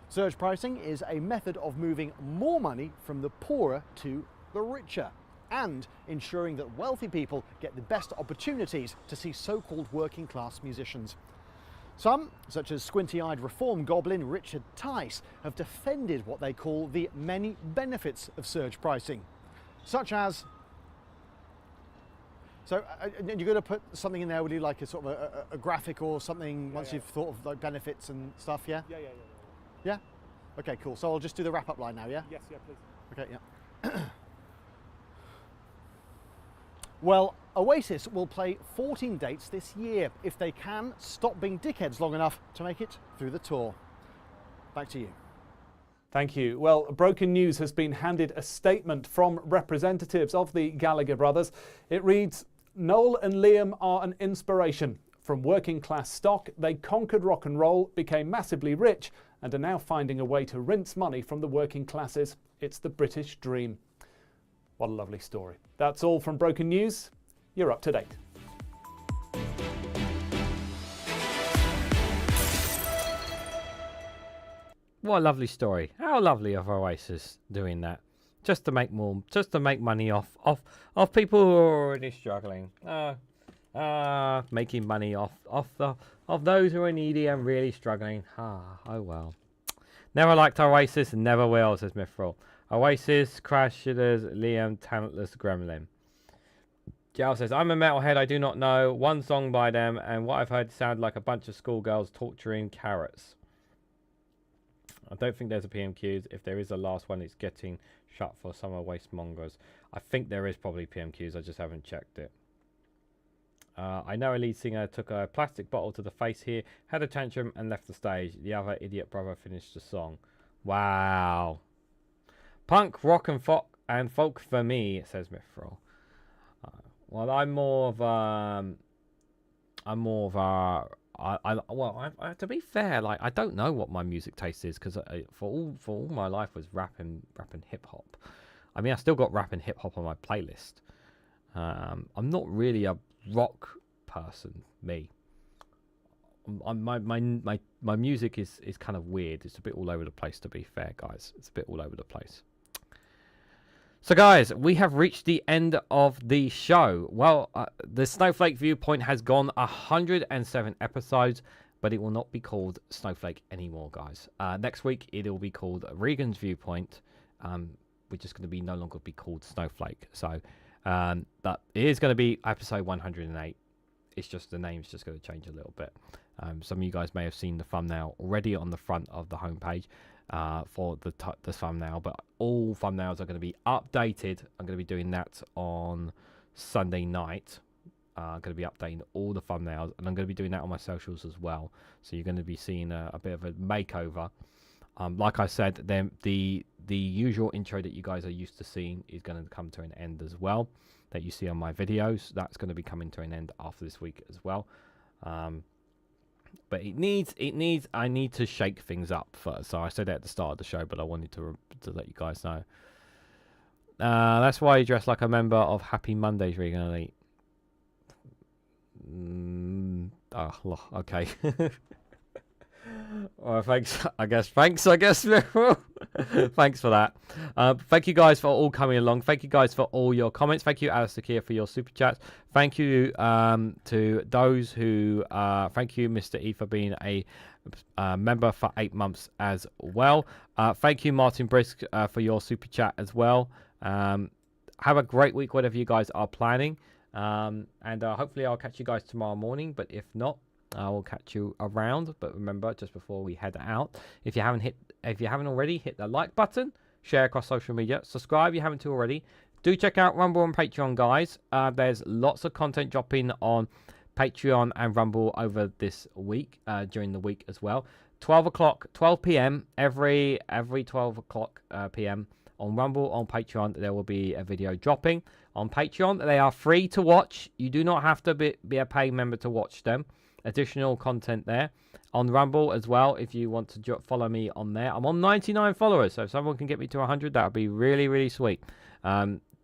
Surge pricing is a method of moving more money from the poorer to the richer, and ensuring that wealthy people get the best opportunities to see so-called working class musicians. Some, such as squinty-eyed reform goblin Richard Tice, have defended what they call the many benefits of surge pricing, such as... So you're going to put something in there, will you, like a sort of a graphic or something, once you've thought of like benefits and stuff, yeah? Yeah? Okay, cool. So I'll just do the wrap-up line now, yeah? Yes, yeah, please. Okay, yeah. Well, Oasis will play 14 dates this year if they can stop being dickheads long enough to make it through the tour. Back to you. Thank you. Well, Broken News has been handed a statement from representatives of the Gallagher brothers. It reads, "Noel and Liam are an inspiration. From working class stock, they conquered rock and roll, became massively rich, and are now finding a way to rinse money from the working classes. It's the British dream." What a lovely story. That's all from Broken News. You're up to date. What a lovely story. How lovely of Oasis doing that. Just to make money off people who are already struggling. Making money off those who are needy and really struggling. Oh well. Never liked Oasis and never will, says Mithril. Oasis, Crash Shitters, Liam, Talentless Gremlin. Jal says, I'm a metalhead, I do not know one song by them, and what I've heard sound like a bunch of schoolgirls torturing carrots. I don't think there's a PMQs. If there is a last one, it's getting shut for summer waste mongers. I think there is probably PMQs, I just haven't checked it. I know a lead singer took a plastic bottle to the face here, had a tantrum and left the stage. The other idiot brother finished the song. Wow. Punk, rock and folk for me, says Mithril. Well, I'm more of to be fair, like I don't know what my music taste is because for all my life was rap and hip hop. I mean, I still got rap and hip hop on my playlist. I'm not really a rock person, me. My music is kind of weird. It's a bit all over the place, to be fair, guys. It's a bit all over the place. So, guys, we have reached the end of the show. Well, the Snowflake Viewpoint has gone 107 episodes, but it will not be called Snowflake anymore, guys. Next week, it will be called Regan's Viewpoint, which is going to be no longer be called Snowflake. So, but it is going to be episode 108. It's just the name's just going to change a little bit. Some of you guys may have seen the thumbnail already on the front of the homepage for the thumbnail, but all thumbnails are going to be updated. I'm going to be doing that on Sunday night. I'm going to be updating all the thumbnails, and I'm going to be doing that on my socials as well. So you're going to be seeing a bit of a makeover. Like I said, then the usual intro that you guys are used to seeing is going to come to an end as well. That you see on my videos, that's going to be coming to an end after this week as well. But I need to shake things up first. So I said that at the start of the show, but I wanted to let you guys know. That's why you dress like a member of Happy Mondays, REGANELITE. Okay. Thanks, I guess. Thanks for that. Thank you guys for all coming along. Thank you guys for all your comments. Thank you, Alistair Keir, for your super chats. Thank you to those who thank you, Mr. E, for being a member for 8 months as well. Thank you, Martin Brisk, for your super chat as well. Have a great week, whatever you guys are planning, and hopefully I'll catch you guys tomorrow morning, but if not, I will catch you around. But remember, just before we head out, if you haven't already, hit the like button, share across social media, subscribe if you haven't already. Do check out Rumble and Patreon, guys. There's lots of content dropping on Patreon and Rumble over this week, during the week as well. 12 p.m. every 12 o'clock p.m. on Rumble. On Patreon, there will be a video dropping. On Patreon, they are free to watch. You do not have to be a paying member to watch them. Additional content there. On Rumble as well, if you want to follow me on there. I'm on 99 followers, so if someone can get me to 100, that would be really, really sweet.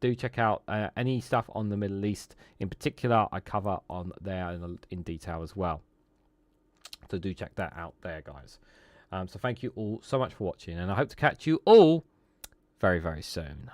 do check out any stuff on the Middle East in particular. I cover on there in detail as well. So do check that out there, guys. So thank you all so much for watching, and I hope to catch you all very, very soon.